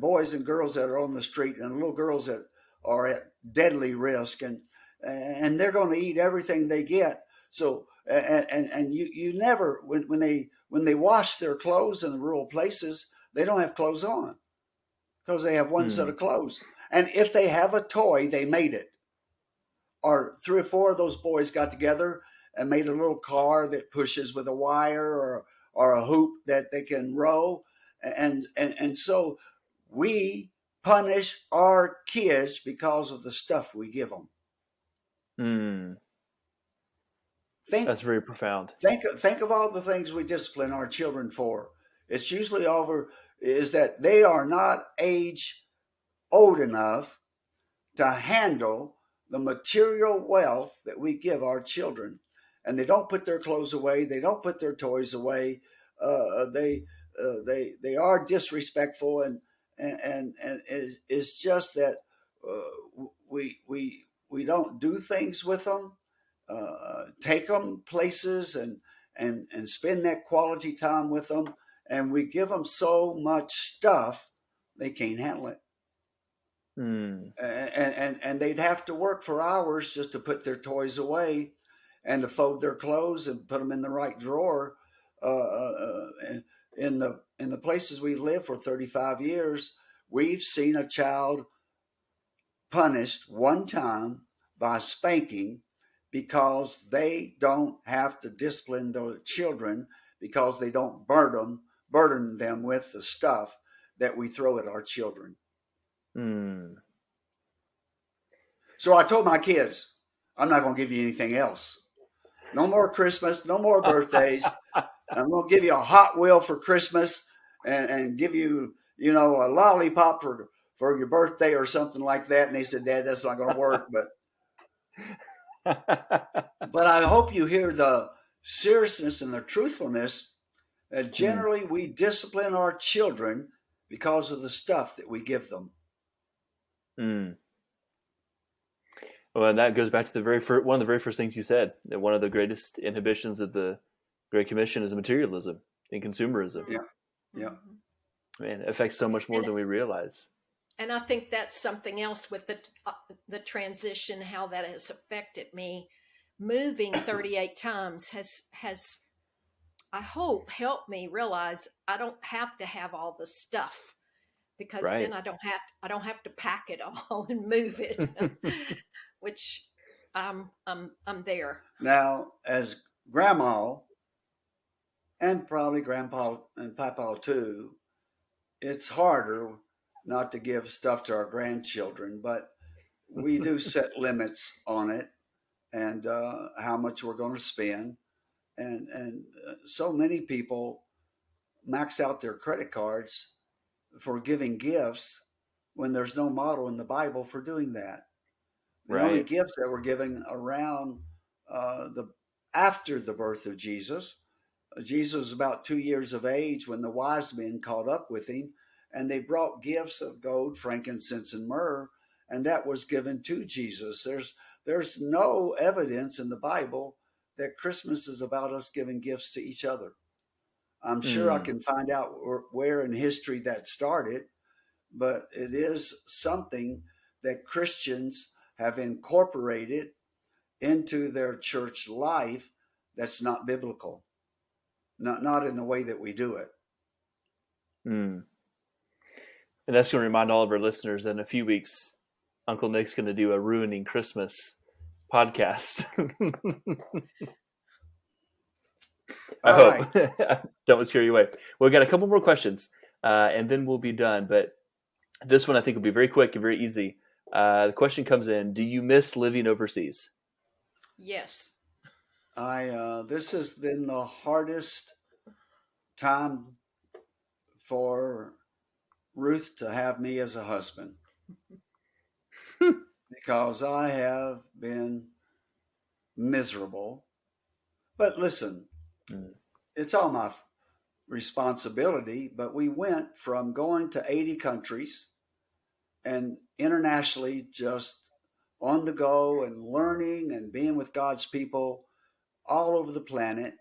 boys and girls that are on the street and little girls that are at deadly risk, and they're going to eat everything they get. So and you never, when they wash their clothes in the rural places, they don't have clothes on because they have one set
Hmm.
of clothes. And if they have a toy, they made it. Or three or four of those boys got together and made a little car that pushes with a wire, or a hoop that they can row. And so we punish our kids because of the stuff we give them.
Hmm.
think
That's very profound.
think of all the things we discipline our children for. It's usually over is that they are not age old enough to handle the material wealth that we give our children, and they don't put their clothes away. They don't put their toys away. They they are disrespectful, and it's just that we don't do things with them, take them places, and spend that quality time with them, and we give them so much stuff they can't handle it.
Mm.
And they'd have to work for hours just to put their toys away and to fold their clothes and put them in the right drawer. In the places we lived for 35 years, we've seen a child punished one time by spanking because they don't have to discipline the children because they don't burden them with the stuff that we throw at our children.
Mm.
So I told my kids, I'm not going to give you anything else. No more Christmas, no more birthdays. I'm going to give you a Hot Wheel for Christmas and give you, a lollipop for your birthday or something like that. And they said, Dad, that's not going to work. But I hope you hear the seriousness and the truthfulness that
Mm.
generally we discipline our children because of the stuff that we give them.
Mm. Well, and that goes back to the one of the very first things you said. That one of the greatest inhibitions of the Great Commission is materialism and consumerism.
Yeah,
Mm-hmm.
yeah.
Man, it affects so much more
And
than we realize.
and I think that's something else with the transition, how that has affected me. Moving 38 times has I hope helped me realize I don't have to have all the stuff, because then
Right.
I don't have to pack it all and move it, which I'm there.
Now, as grandma and probably grandpa and papa too, it's harder not to give stuff to our grandchildren, but we do set limits on it and how much we're going to spend. And so many people max out their credit cards for giving gifts when there's no model in the Bible for doing that. The only
Right.
gifts that were given around the after the birth of Jesus. Jesus was about 2 years of age when the wise men caught up with him, and they brought gifts of gold, frankincense, and myrrh, and that was given to Jesus. There's no evidence in the Bible that Christmas is about us giving gifts to each other. I'm sure I
Mm.
can find out where in history that started, but it is something that Christians have incorporated into their church life that's not biblical, not in the way that we do it.
Mm. And that's going to remind all of our listeners that in a few weeks, Uncle Nick's going to do a Ruining Christmas podcast. I
All
hope.
right.
Don't scare you away. We've got a couple more questions, and then we'll be done. But this one I think will be very quick and very easy. The question comes in: do you miss living overseas?
Yes.
I this has been the hardest time for Ruth to have me as a husband because I have been miserable. But listen,
Mm.
it's all my responsibility. But we went from going to 80 countries and internationally just on the go and learning and being with God's people all over the planet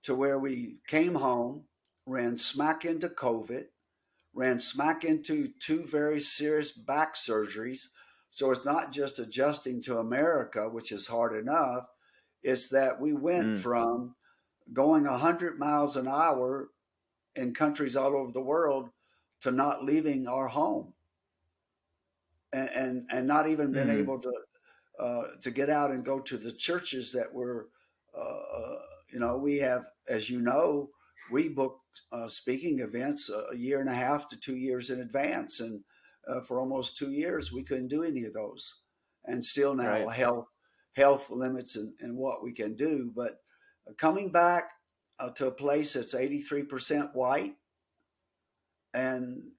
to where we came home, ran smack into COVID, ran smack into two very serious back surgeries. So it's not just adjusting to America, which is hard enough. It's that we went
Mm.
from going 100 miles an hour in countries all over the world to not leaving our home and not even been
Mm.
able to get out and go to the churches that were, we have, as you know, we book speaking events a year and a half to 2 years in advance, and for almost 2 years we couldn't do any of those, and still now
Right.
health limits and what we can do. But coming back to a place that's 83% white, and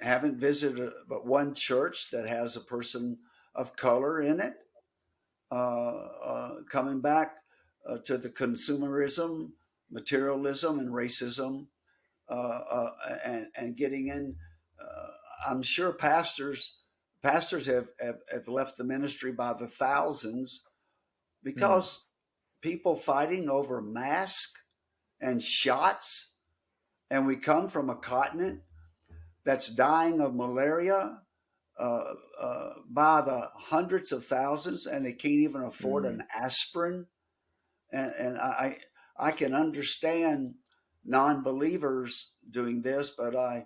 haven't visited but one church that has a person of color in it. Coming back to the consumerism, materialism, and racism, and getting in. I'm sure pastors have left the ministry by the thousands
Mm,
because people fighting over masks and shots, and we come from a continent that's dying of malaria by the hundreds of thousands, and they can't even afford
mm,
an aspirin. And I can understand non-believers doing this, but I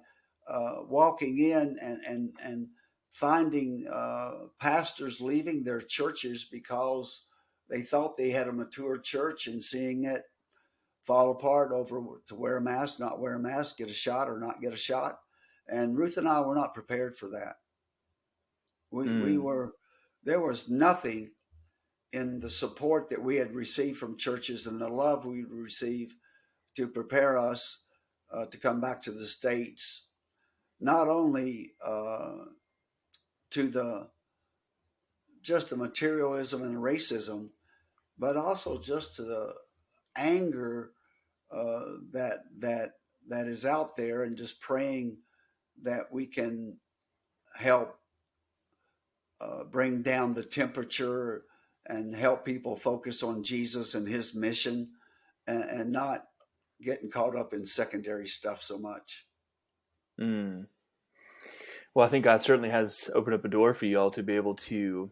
walking in and finding pastors leaving their churches because they thought they had a mature church, and seeing it fall apart over to wear a mask, not wear a mask, get a shot or not get a shot. And Ruth and I were not prepared for that. We
mm,
were, there was nothing in the support that we had received from churches and the love we received to prepare us to come back to the States, not only to the just the materialism and racism, but also just to the anger that is out there, and just praying that we can help bring down the temperature and help people focus on Jesus and his mission, and not getting caught up in secondary stuff so much.
mm. Well, I think God certainly has opened up a door for you all to be able to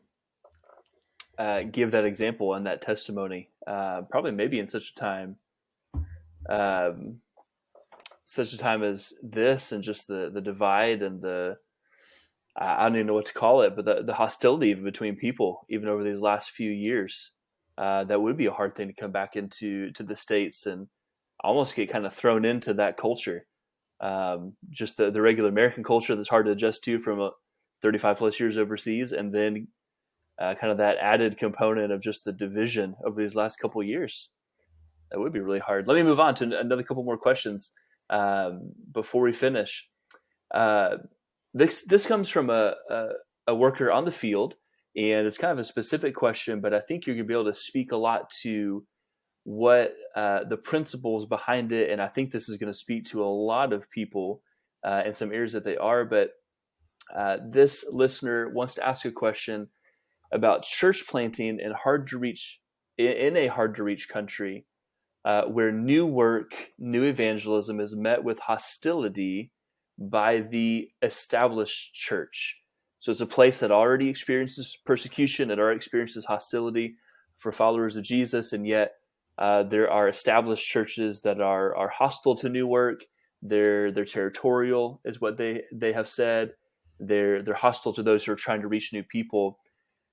give that example and that testimony. Probably maybe in um, such a time as this, and just the divide and the I don't even know what to call it, but the hostility between people, even over these last few years, that would be a hard thing to come back to the States and almost get kind of thrown into that culture. Just the regular American culture that's hard to adjust to from 35 plus years overseas, and then kind of that added component of just the division over these last couple of years. That would be really hard. Let me move on to another couple more questions before we finish. Uh, this comes from a worker on the field, and it's kind of a specific question, but I think you're going to be able to speak a lot to what the principles behind it, and I think this is going to speak to a lot of people in some areas that they are. But this listener wants to ask a question about church planting in a hard to reach country where new work, new evangelism is met with hostility by the established church. So it's a place that already experiences persecution, that already experiences hostility for followers of Jesus, and yet there are established churches that are hostile to new work. They're territorial, is what they have said. They're hostile to those who are trying to reach new people.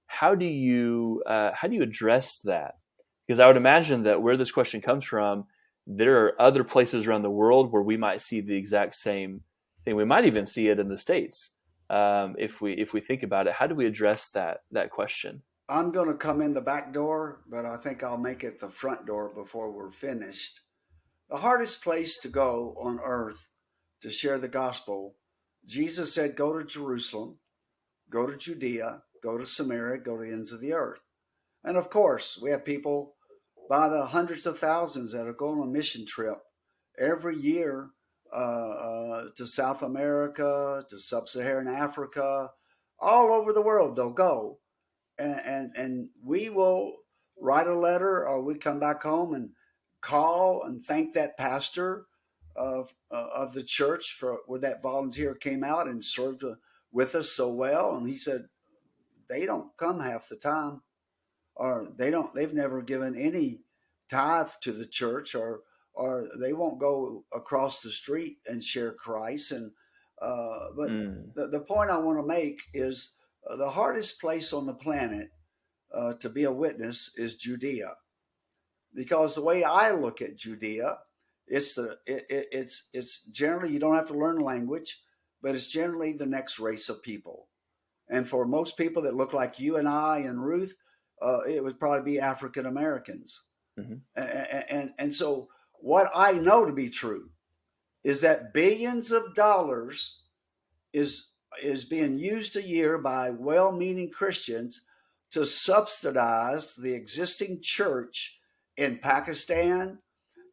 How do you address that? Because I would imagine that where this question comes from, there are other places around the world where we might see the exact same thing. We might even see it in the States if we think about it. How do we address that question?
I'm going to come in the back door, but I think I'll make it the front door before we're finished. The hardest place to go on earth to share the gospel, Jesus said, go to Jerusalem, go to Judea, go to Samaria, go to the ends of the earth. And of course, we have people by the hundreds of thousands that are going on a mission trip every year to South America, to Sub-Saharan Africa, all over the world. They'll go, and we will write a letter, or we come back home and call and thank that pastor of the church for where that volunteer came out and served with us so well. And he said they don't come half the time, or they've never given any tithe to the church, or they won't go across the street and share Christ. And but
Mm,
the point I want to make is the hardest place on the planet to be a witness is Judea, because the way I look at Judea, it's generally, you don't have to learn language, but it's generally the next race of people. And for most people that look like you and I and Ruth, it would probably be African Americans.
Mm-hmm.
And so what I know to be true is that billions of dollars is is being used a year by well-meaning Christians to subsidize the existing church in Pakistan,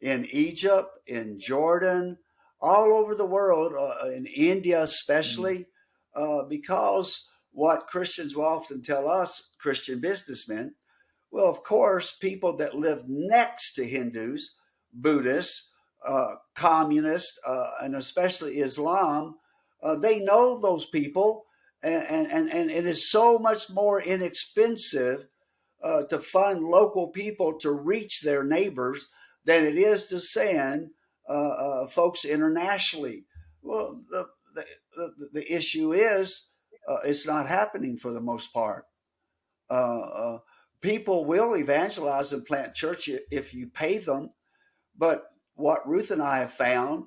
in Egypt, in Jordan, all over the world, in India especially, because what Christians will often tell us, Christian businessmen, well, of course, people that live next to Hindus, Buddhists, communists, and especially Islam, they know those people, and it is so much more inexpensive to fund local people to reach their neighbors than it is to send folks internationally. Well, the issue is it's not happening for the most part. Uh, uh, People will evangelize and plant church if you pay them. But what Ruth and I have found,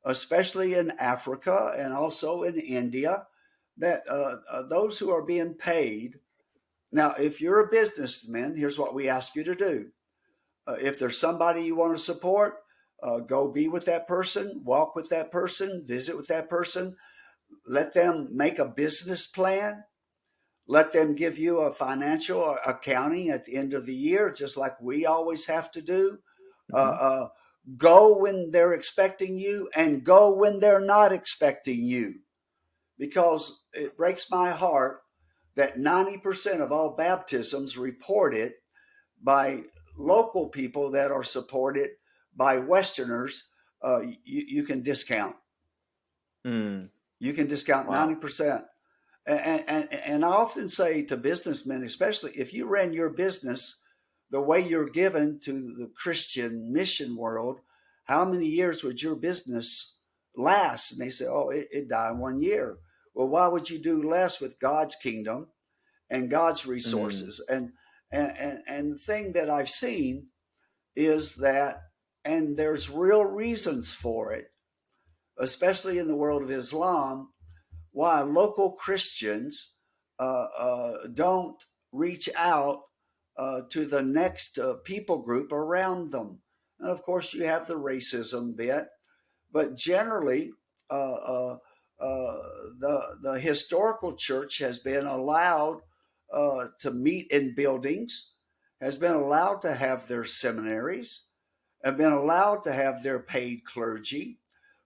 especially in Africa and also in India, that those who are being paid. Now, if you're a businessman, here's what we ask you to do. If there's somebody you want to support, go be with that person, walk with that person, visit with that person, let them make a business plan. Let them give you a financial accounting at the end of the year, just like we always have to do. Uh,
Mm-hmm.
uh, Go when they're expecting you and go when they're not expecting you. Because it breaks my heart that 90% of all baptisms reported by local people that are supported by Westerners, you can discount.
Mm.
You can discount
Wow.
90%. And I often say to businessmen, especially if you ran your business the way you're given to the Christian mission world, how many years would your business last? And they say, oh, it died 1 year. Well, why would you do less with God's kingdom and God's
Mm.
resources? And the thing that I've seen is that, and there's real reasons for it, especially in the world of Islam, why local Christians don't reach out to the next people group around them. And of course, you have the racism bit, but generally, uh, uh, the historical church has been allowed to meet in buildings, has been allowed to have their seminaries, have been allowed to have their paid clergy,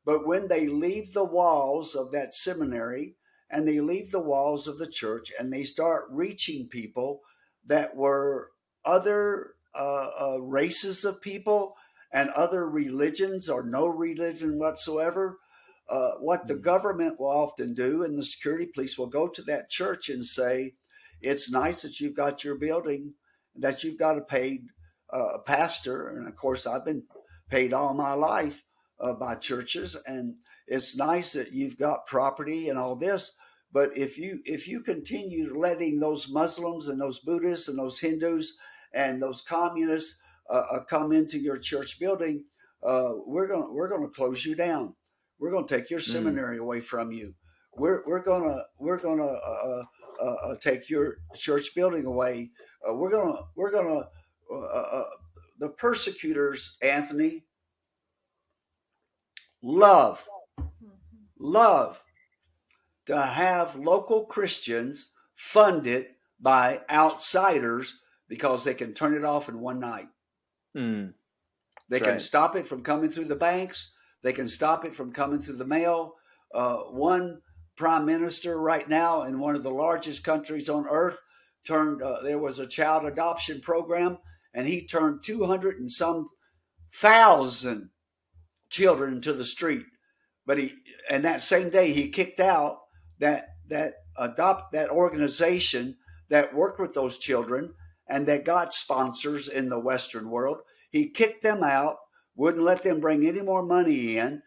but when they leave the walls of that seminary and they leave the walls of the church and they start reaching people that were other races of people and other religions or no religion whatsoever, what the
Mm.
government will often do and the security police will go to that church and say, it's nice that you've got your building, that you've got a paid pastor. And of course, I've been paid all my life by churches, and it's nice that you've got property and all this. But if you continue letting those Muslims and those Buddhists and those Hindus and those communists come into your church building, we're gonna close you down. We're gonna take your
Mm.
seminary away from you. We're gonna take your church building away. We're gonna uh, uh, the persecutors, Anthony, love
Mhm.
love to have local Christians funded by outsiders because they can turn it off in one night.
Mm.
They
That's
can
right.
stop it from coming through the banks. They can stop it from coming through the mail. One prime minister right now in one of the largest countries on earth turned, there was a child adoption program, and he turned 200 and some thousand children into the street. But he, and that same day he kicked out that organization that worked with those children and that got sponsors in the Western world. He kicked them out, wouldn't let them bring any more money in,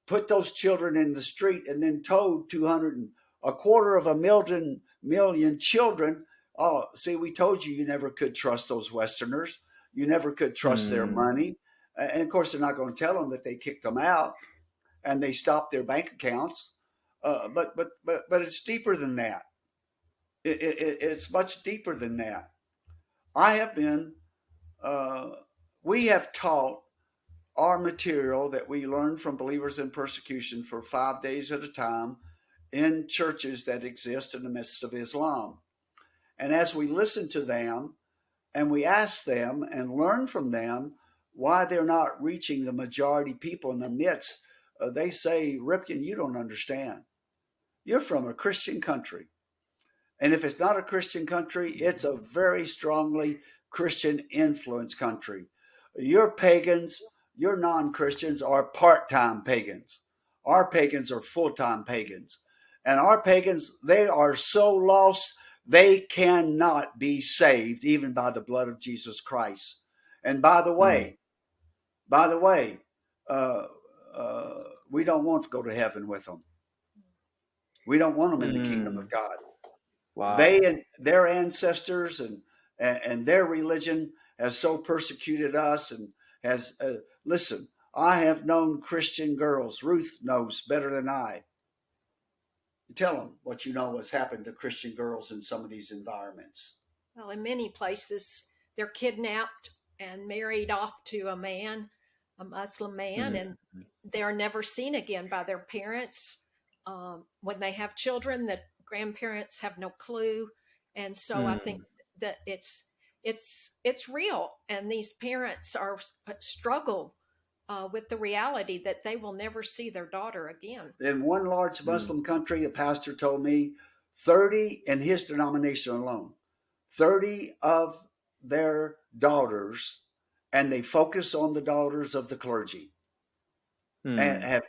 put those children in the street, and then told 200 and a quarter of a million children, oh, see, we told you never could trust those Westerners. You never could trust their
Mm.
money. And of course, they're not going to tell them that they kicked them out and they stopped their bank accounts. But it's deeper than that. It's much deeper than that. I have been, we have taught our material that we learned from Believers in Persecution for 5 days at a time in churches that exist in the midst of Islam. And as we listen to them and we ask them and learn from them why they're not reaching the majority people in the midst, they say, Ripken, you don't understand. You're from a Christian country. And if it's not a Christian country, it's a very strongly Christian influenced country. Your pagans, your non Christians are part time pagans. Our pagans are full time pagans. And our pagans, they are so lost, they cannot be saved even by the blood of Jesus Christ. And
Mm.
by the way, uh, we don't want to go to heaven with them. We don't want them in the kingdom of
Mm.
God. They
Wow.
and their ancestors and their religion has so persecuted us and has listen, I have known Christian girls. Ruth knows better than I. Tell them what you know has happened to Christian girls in some of these environments.
Well, in many places, they're kidnapped and married off to a man, a Muslim man,
Mm.
and they're never seen again by their parents. When they have children, the grandparents have no clue, and so I think
Mm.
that it's real, and these parents are struggle with the reality that they will never see their daughter again.
In one large
Mm.
Muslim country, a pastor told me 30 in his denomination alone, 30 of their daughters, and they focus on the daughters of the clergy, and
Mm.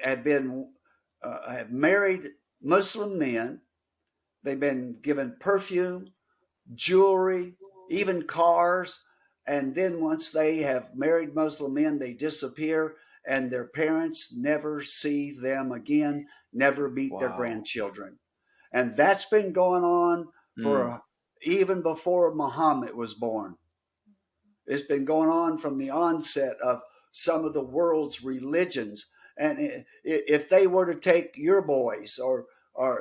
have been have married Muslim men. They've been given perfume, jewelry, even cars, and then once they have married Muslim men, they disappear, and their parents never see them again, never meet their
Wow.
grandchildren, and that's been going on
Mm.
for even before Muhammad was born. It's been going on from the onset of some of the world's religions. And if they were to take your boys, or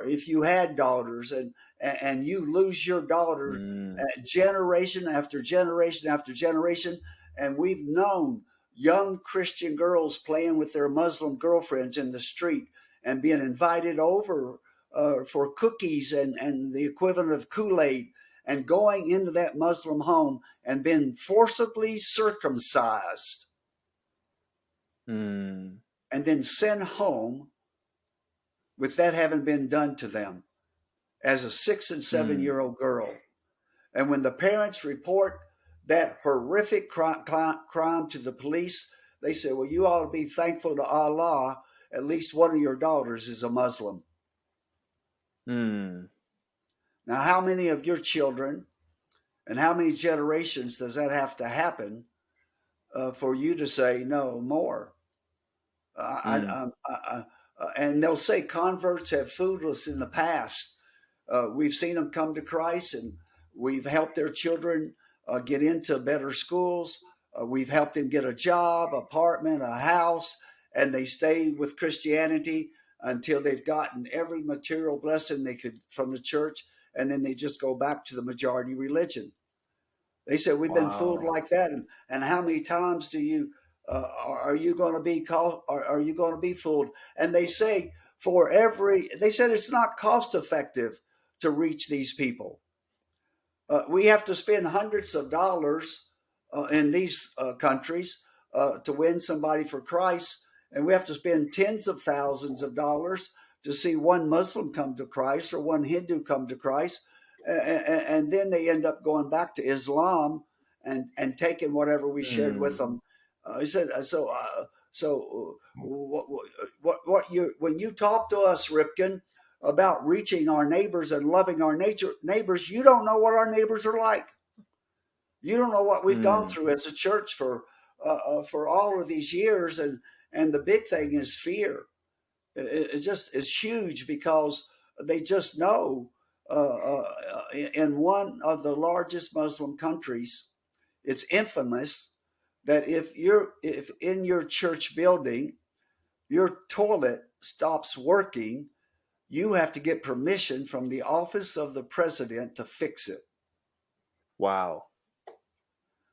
if you had daughters, and you lose your daughter
Mm.
generation after generation after generation, and we've known young Christian girls playing with their Muslim girlfriends in the street and being invited over for cookies and the equivalent of Kool-Aid, and going into that Muslim home and been forcibly circumcised
Mm.
and then sent home with that having been done to them as a 6 and 7
Mm.
year old girl. And when the parents report that horrific crime to the police, they say, well, you ought to be thankful to Allah. At least one of your daughters is a Muslim.
Mm.
Now, how many of your children and how many generations does that have to happen for you to say no more?
Mm.
And they'll say converts have fooled us in the past. We've seen them come to Christ, and we've helped their children get into better schools. We've helped them get a job, apartment, a house, and they stay with Christianity until they've gotten every material blessing they could from the church, and then they just go back to the majority religion. They said we've been fooled
Wow.
like that, and how many times do you are you going to be called? Are you going to be fooled? And they say they said it's not cost effective to reach these people. We have to spend hundreds of dollars in these countries to win somebody for Christ, and we have to spend tens of thousands of dollars to see one Muslim come to Christ or one Hindu come to Christ, and then they end up going back to Islam and taking whatever we shared with
Mm.
them. He said what you when you talk to us, Ripken, about reaching our neighbors and loving our neighbors, you don't know what our neighbors are like. You don't know what we've gone
Mm.
through as a church for all of these years, and the big thing is fear. It just is huge because they just know in one of the largest Muslim countries, it's infamous that if in your church building your toilet stops working, you have to get permission from the office of the president to fix it.
Wow.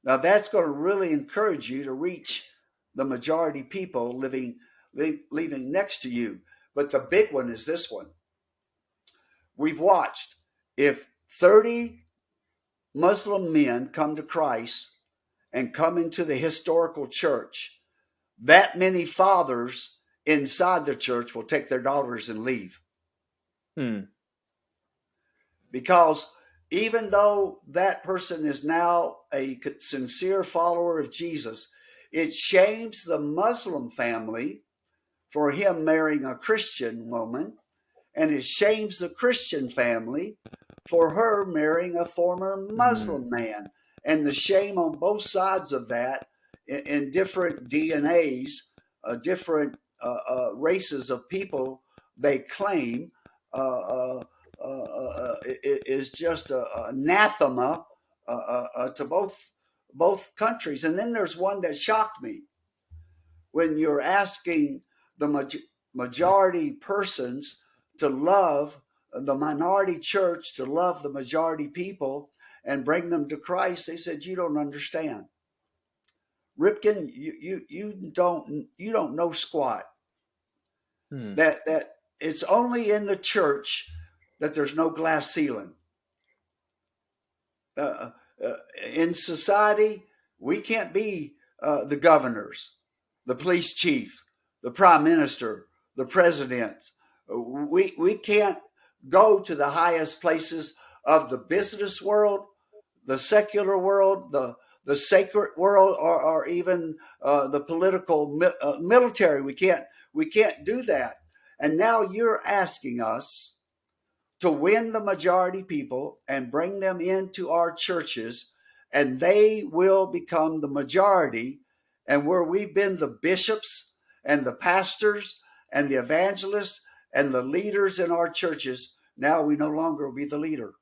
Now that's going to really encourage you to reach the majority people living next to you. But the big one is this one. We've watched if 30 Muslim men come to Christ and come into the historical church, that many fathers inside the church will take their daughters and leave. Because even though that person is now a sincere follower of Jesus, it shames the Muslim family for him marrying a Christian woman, and it shames the Christian family for her marrying a former Muslim man. And the shame on both sides of that in different DNAs, different races of people they claim is just anathema to both countries. And then there's one that shocked me. When you're asking the majority persons to love the minority church, to love the majority people and bring them to Christ, they said, you don't understand. Ripken, you don't know squat. That it's only in the church that there's no glass ceiling. In society, we can't be the governors, the police chief, the prime minister, the president. We can't go to the highest places of the business world, the secular world, the sacred world, or even the political military. We can't do that. And now you're asking us to win the majority people and bring them into our churches, and they will become the majority. And where we've been the bishops and the pastors and the evangelists and the leaders in our churches, now we no longer will be the leader.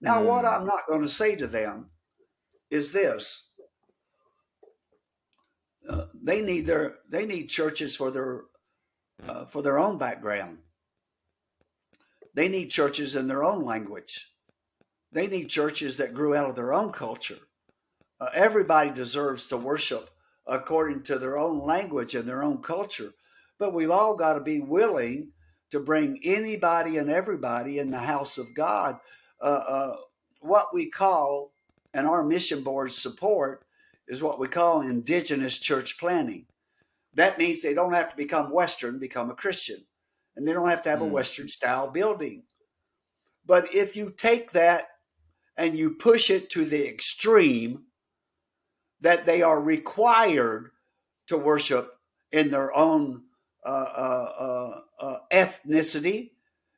Now, what I'm not going to say to them is this. They need churches for their own background. They need churches in their own language. They need churches that grew out of their own culture. Everybody deserves to worship according to their own language and their own culture. But we've all got to be willing to bring anybody and everybody in the house of God. What we call, and our mission boards support, is what we call indigenous church planting. That means they don't have to become Western, become a Christian. And they don't have to have a Western style building. But if you take that and you push it to the extreme, that they are required to worship in their own ethnicity,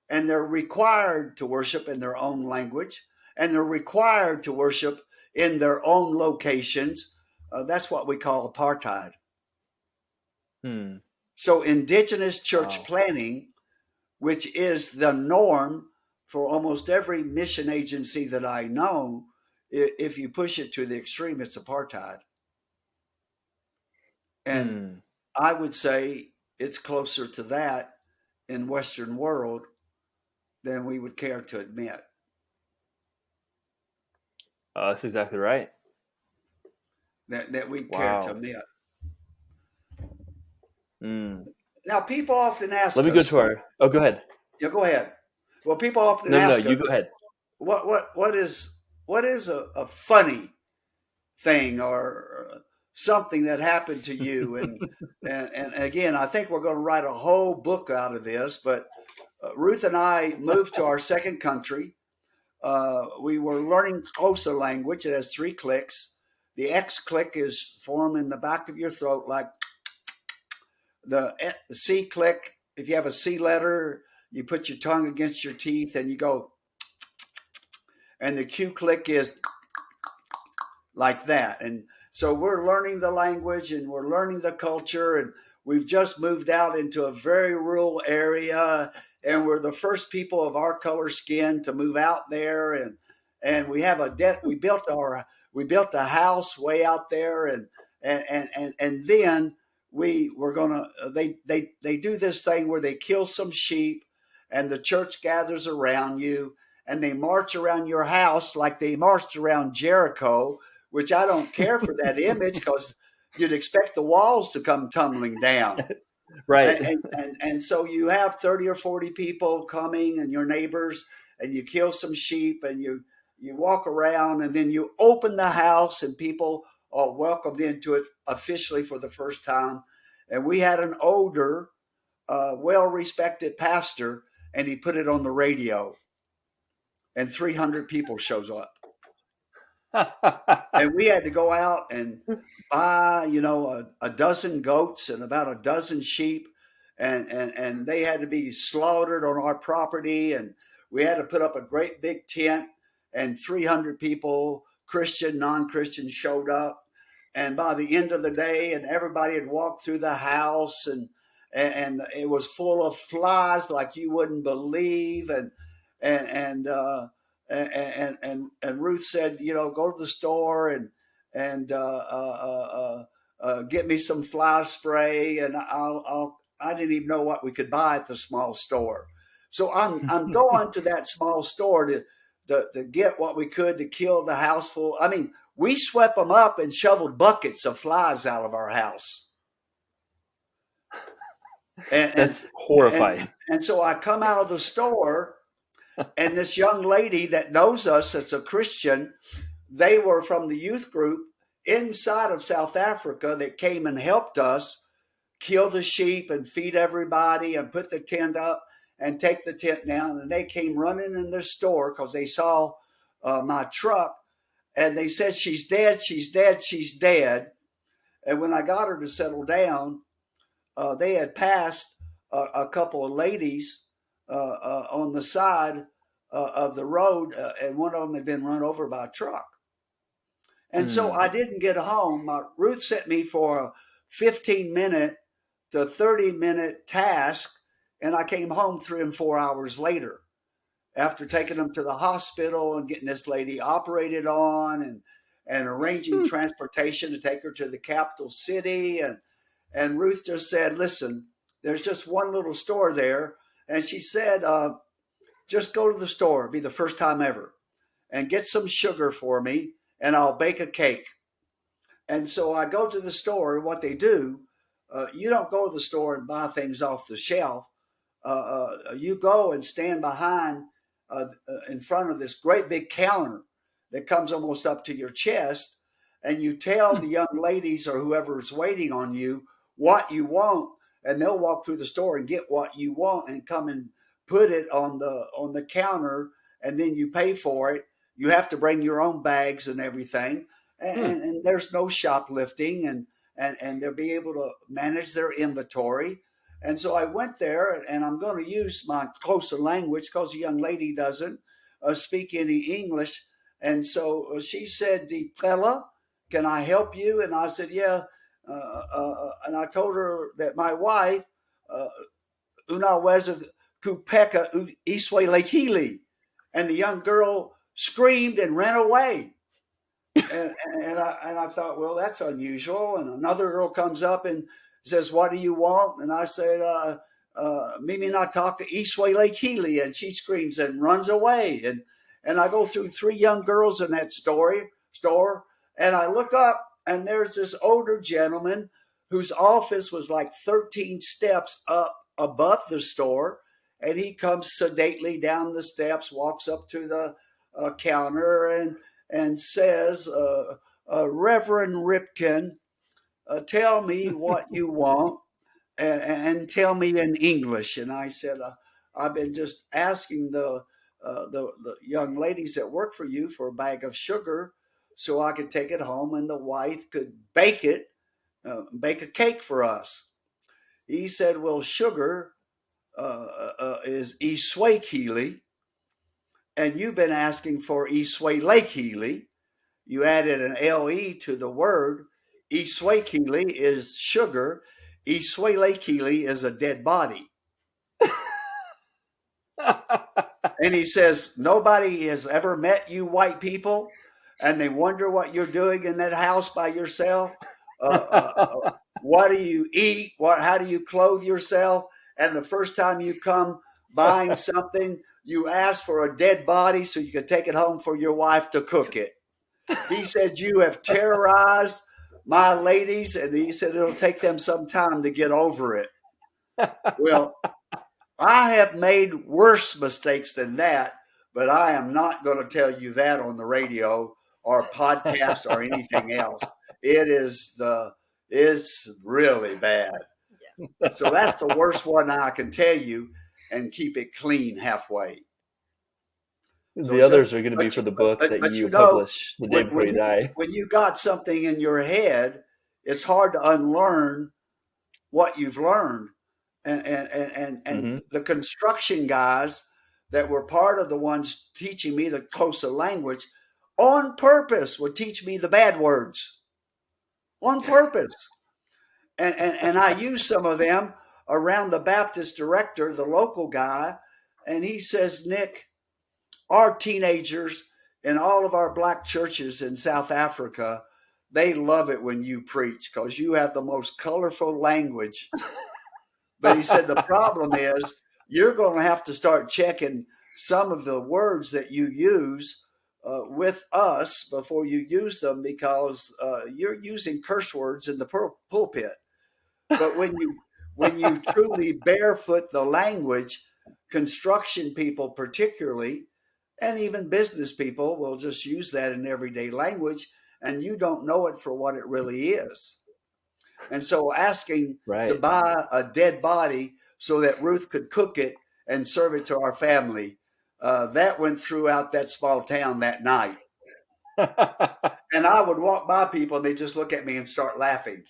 and they're required to worship in their own language, and they're required to worship in their own locations, that's what we call apartheid. So indigenous church planting, which is the norm for almost every mission agency that I know, if you push it to the extreme, it's apartheid. And I would say it's closer to that in Western world than we would care to admit.
That's exactly right.
That we care to admit. Now, people often ask
Let me go to our... Oh, go ahead.
Yeah, go ahead. Well, people often ask
No, you go ahead.
What is a funny thing or something that happened to you? And again, I think we're going to write a whole book out of this. But Ruth and I moved to our second country. We were learning Xhosa language. It has 3 clicks. The X click is formed in the back of your throat, like the C click. If you have a C letter, you put your tongue against your teeth and you go, and the Q click is like that. And so we're learning the language and we're learning the culture, and we've just moved out into a very rural area, and we're the first people of our color skin to move out there. And we have we built a house way out there, and then we were gonna they do this thing where they kill some sheep and the church gathers around you and they march around your house like they marched around Jericho, which I don't care for that image because you'd expect the walls to come tumbling down.
Right.
And so you have 30 or 40 people coming and your neighbors, and you kill some sheep, and you walk around, and then you open the house and people are welcomed into it officially for the first time. And we had an older, well-respected pastor, and he put it on the radio, and 300 people shows up. And we had to go out and buy, a dozen goats and about a dozen sheep, and they had to be slaughtered on our property, and we had to put up a great big tent, and 300 people, Christian, non-Christian, showed up. And by the end of the day, and everybody had walked through the house, and it was full of flies like you wouldn't believe, and and uh, and Ruth said, go to the store and get me some fly spray, and I didn't even know what we could buy at the small store, so I'm going to that small store to get what we could to kill the house full. I mean, we swept them up and shoveled buckets of flies out of our house.
That's horrifying.
And so I come out of the store, and this young lady that knows us as a Christian, they were from the youth group inside of South Africa that came and helped us kill the sheep and feed everybody and put the tent up and take the tent down. And they came running in the store because they saw my truck, and they said, she's dead, she's dead, she's dead. And when I got her to settle down, they had passed a couple of ladies on the side of the road, and one of them had been run over by a truck. And so I didn't get home. Ruth sent me for a 15-minute to 30-minute task, and I came home 3 and 4 hours later after taking them to the hospital and getting this lady operated on and arranging transportation to take her to the capital city. And Ruth just said, listen, there's just one little store there. And she said, just go to the store, be the first time ever, and get some sugar for me, and I'll bake a cake. And so I go to the store, and what they do, you don't go to the store and buy things off the shelf. You go and stand behind, in front of this great big counter that comes almost up to your chest, and you tell the young ladies or whoever's waiting on you what you want, and they'll walk through the store and get what you want and come and put it on the counter, and then you pay for it. You have to bring your own bags and everything, and there's no shoplifting, and they'll be able to manage their inventory. And so I went there, and I'm going to use my closer language because the young lady doesn't speak any English. And so she said, Ditella, can I help you? And I said, yeah. And I told her that my wife, unaweza kupeka iswe lekili. And the young girl screamed and ran away. And I thought, well, that's unusual. And another girl comes up and says, what do you want? And I said, Mimi nataka iswe lekili. And she screams and runs away. And I go through 3 young girls in that store, and I look up, and there's this older gentleman whose office was like 13 steps up above the store. And he comes sedately down the steps, walks up to the counter and says, Reverend Ripken, tell me what you want, and tell me in English. And I said, I've been just asking the young ladies that work for you for a bag of sugar so I could take it home and the wife could bake a cake for us. He said, well, sugar is Iswahili, and you've been asking for Iswahili. You added an LE to the word. Iswahili is sugar. Iswahili is a dead body. And he says, nobody has ever met you white people, and they wonder what you're doing in that house by yourself. What do you eat? How do you clothe yourself? And the first time you come buying something, you asked for a dead body so you could take it home for your wife to cook it. He said, you have terrorized my ladies, and he said it'll take them some time to get over it. Well, I have made worse mistakes than that, but I am not going to tell you that on the radio or podcast or anything else. It's really bad.
Yeah.
So that's the worst one I can tell you, and keep it clean halfway. So
The others are going to be for the book that
but
you
you know,
publish the day before you die.
when you got something in your head, it's hard to unlearn what you've learned. And
Hmm.
the construction guys that were part of the ones teaching me the closer language on purpose would teach me the bad words on purpose. And I used some of them around the Baptist director, the local guy, and he says, Nick, our teenagers in all of our black churches in South Africa, they love it when you preach because you have the most colorful language. But he said the problem is you're going to have to start checking some of the words that you use with us before you use them, because you're using curse words in the pulpit. But when you truly barefoot the language, construction people particularly, and even business people will just use that in everyday language, and you don't know it for what it really is. And so asking to
Right.
buy a dead body so that Ruth could cook it and serve it to our family, that went throughout that small town that night. And I would walk by people and they just look at me and start laughing.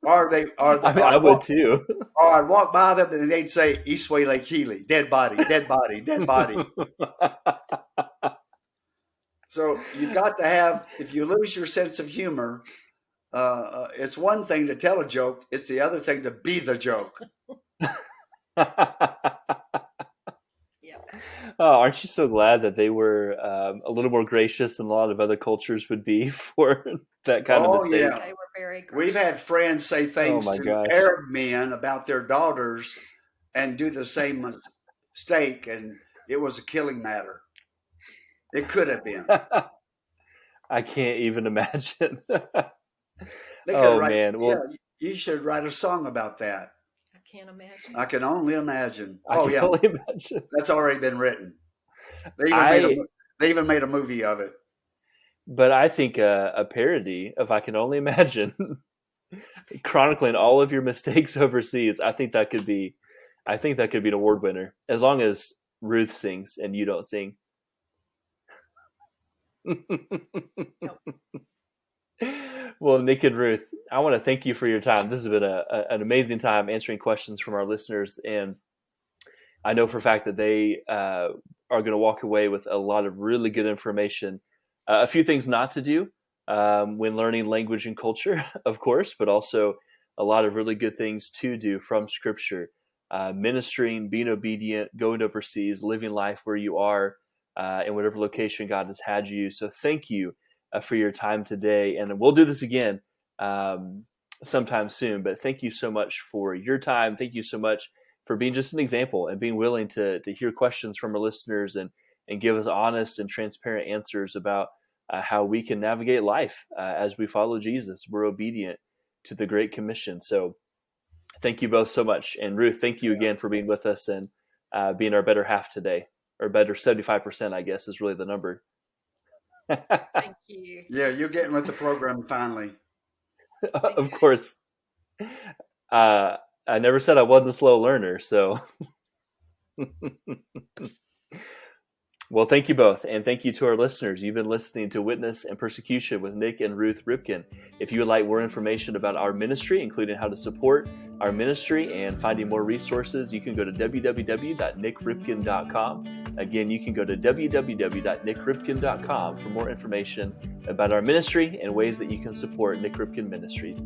Or
I mean, I would too.
I'd walk by them and they'd say, Iswele Keely, dead body, dead body, dead body. So you've got to have, if you lose your sense of humor, it's one thing to tell a joke, it's the other thing to be the joke.
Yeah.
Oh, aren't you so glad that they were a little more gracious than a lot of other cultures would be for that kind of
Oh,
mistake?
yeah.
They were very gracious.
We've had friends say
Oh
things
my
to
gosh.
Arab men about their daughters and do the same mistake, and it was a killing matter. It could have been.
I can't even imagine.
They could
Oh
write,
man.
yeah,
Well,
you should write a song about that.
I can't imagine.
I can only imagine.
I
Oh,
can
yeah,
only imagine.
that's already been written. They even made a,
I
they even made a movie of it.
But I think a parody of I Can Only Imagine, chronicling all of your mistakes overseas, I think that could be an award winner, as long as Ruth sings and you don't sing. Well, Nick and Ruth, I want to thank you for your time. This has been an amazing time answering questions from our listeners, and I know for a fact that they are going to walk away with a lot of really good information. A few things not to do when learning language and culture, of course, but also a lot of really good things to do from Scripture. Ministering, being obedient, going overseas, living life where you are in whatever location God has had you. So thank you for your time today. And we'll do this again sometime soon. But thank you so much for your time. Thank you so much for being just an example and being willing to hear questions from our listeners and give us honest and transparent answers about how we can navigate life as we follow Jesus. We're obedient to the Great Commission. So thank you both so much. And Ruth, thank you again for being with us and being our better half today, or better 75%, I guess, is really the number.
Thank you.
Yeah, you're getting with the program finally.
Of course. I never said I wasn't a slow learner, so. Well, thank you both, and thank you to our listeners. You've been listening to Witness and Persecution with Nik and Ruth Ripken. If you would like more information about our ministry, including how to support our ministry and finding more resources, you can go to www.nikripken.com. Again, you can go to www.nikripken.com for more information about our ministry and ways that you can support Nik Ripken Ministries.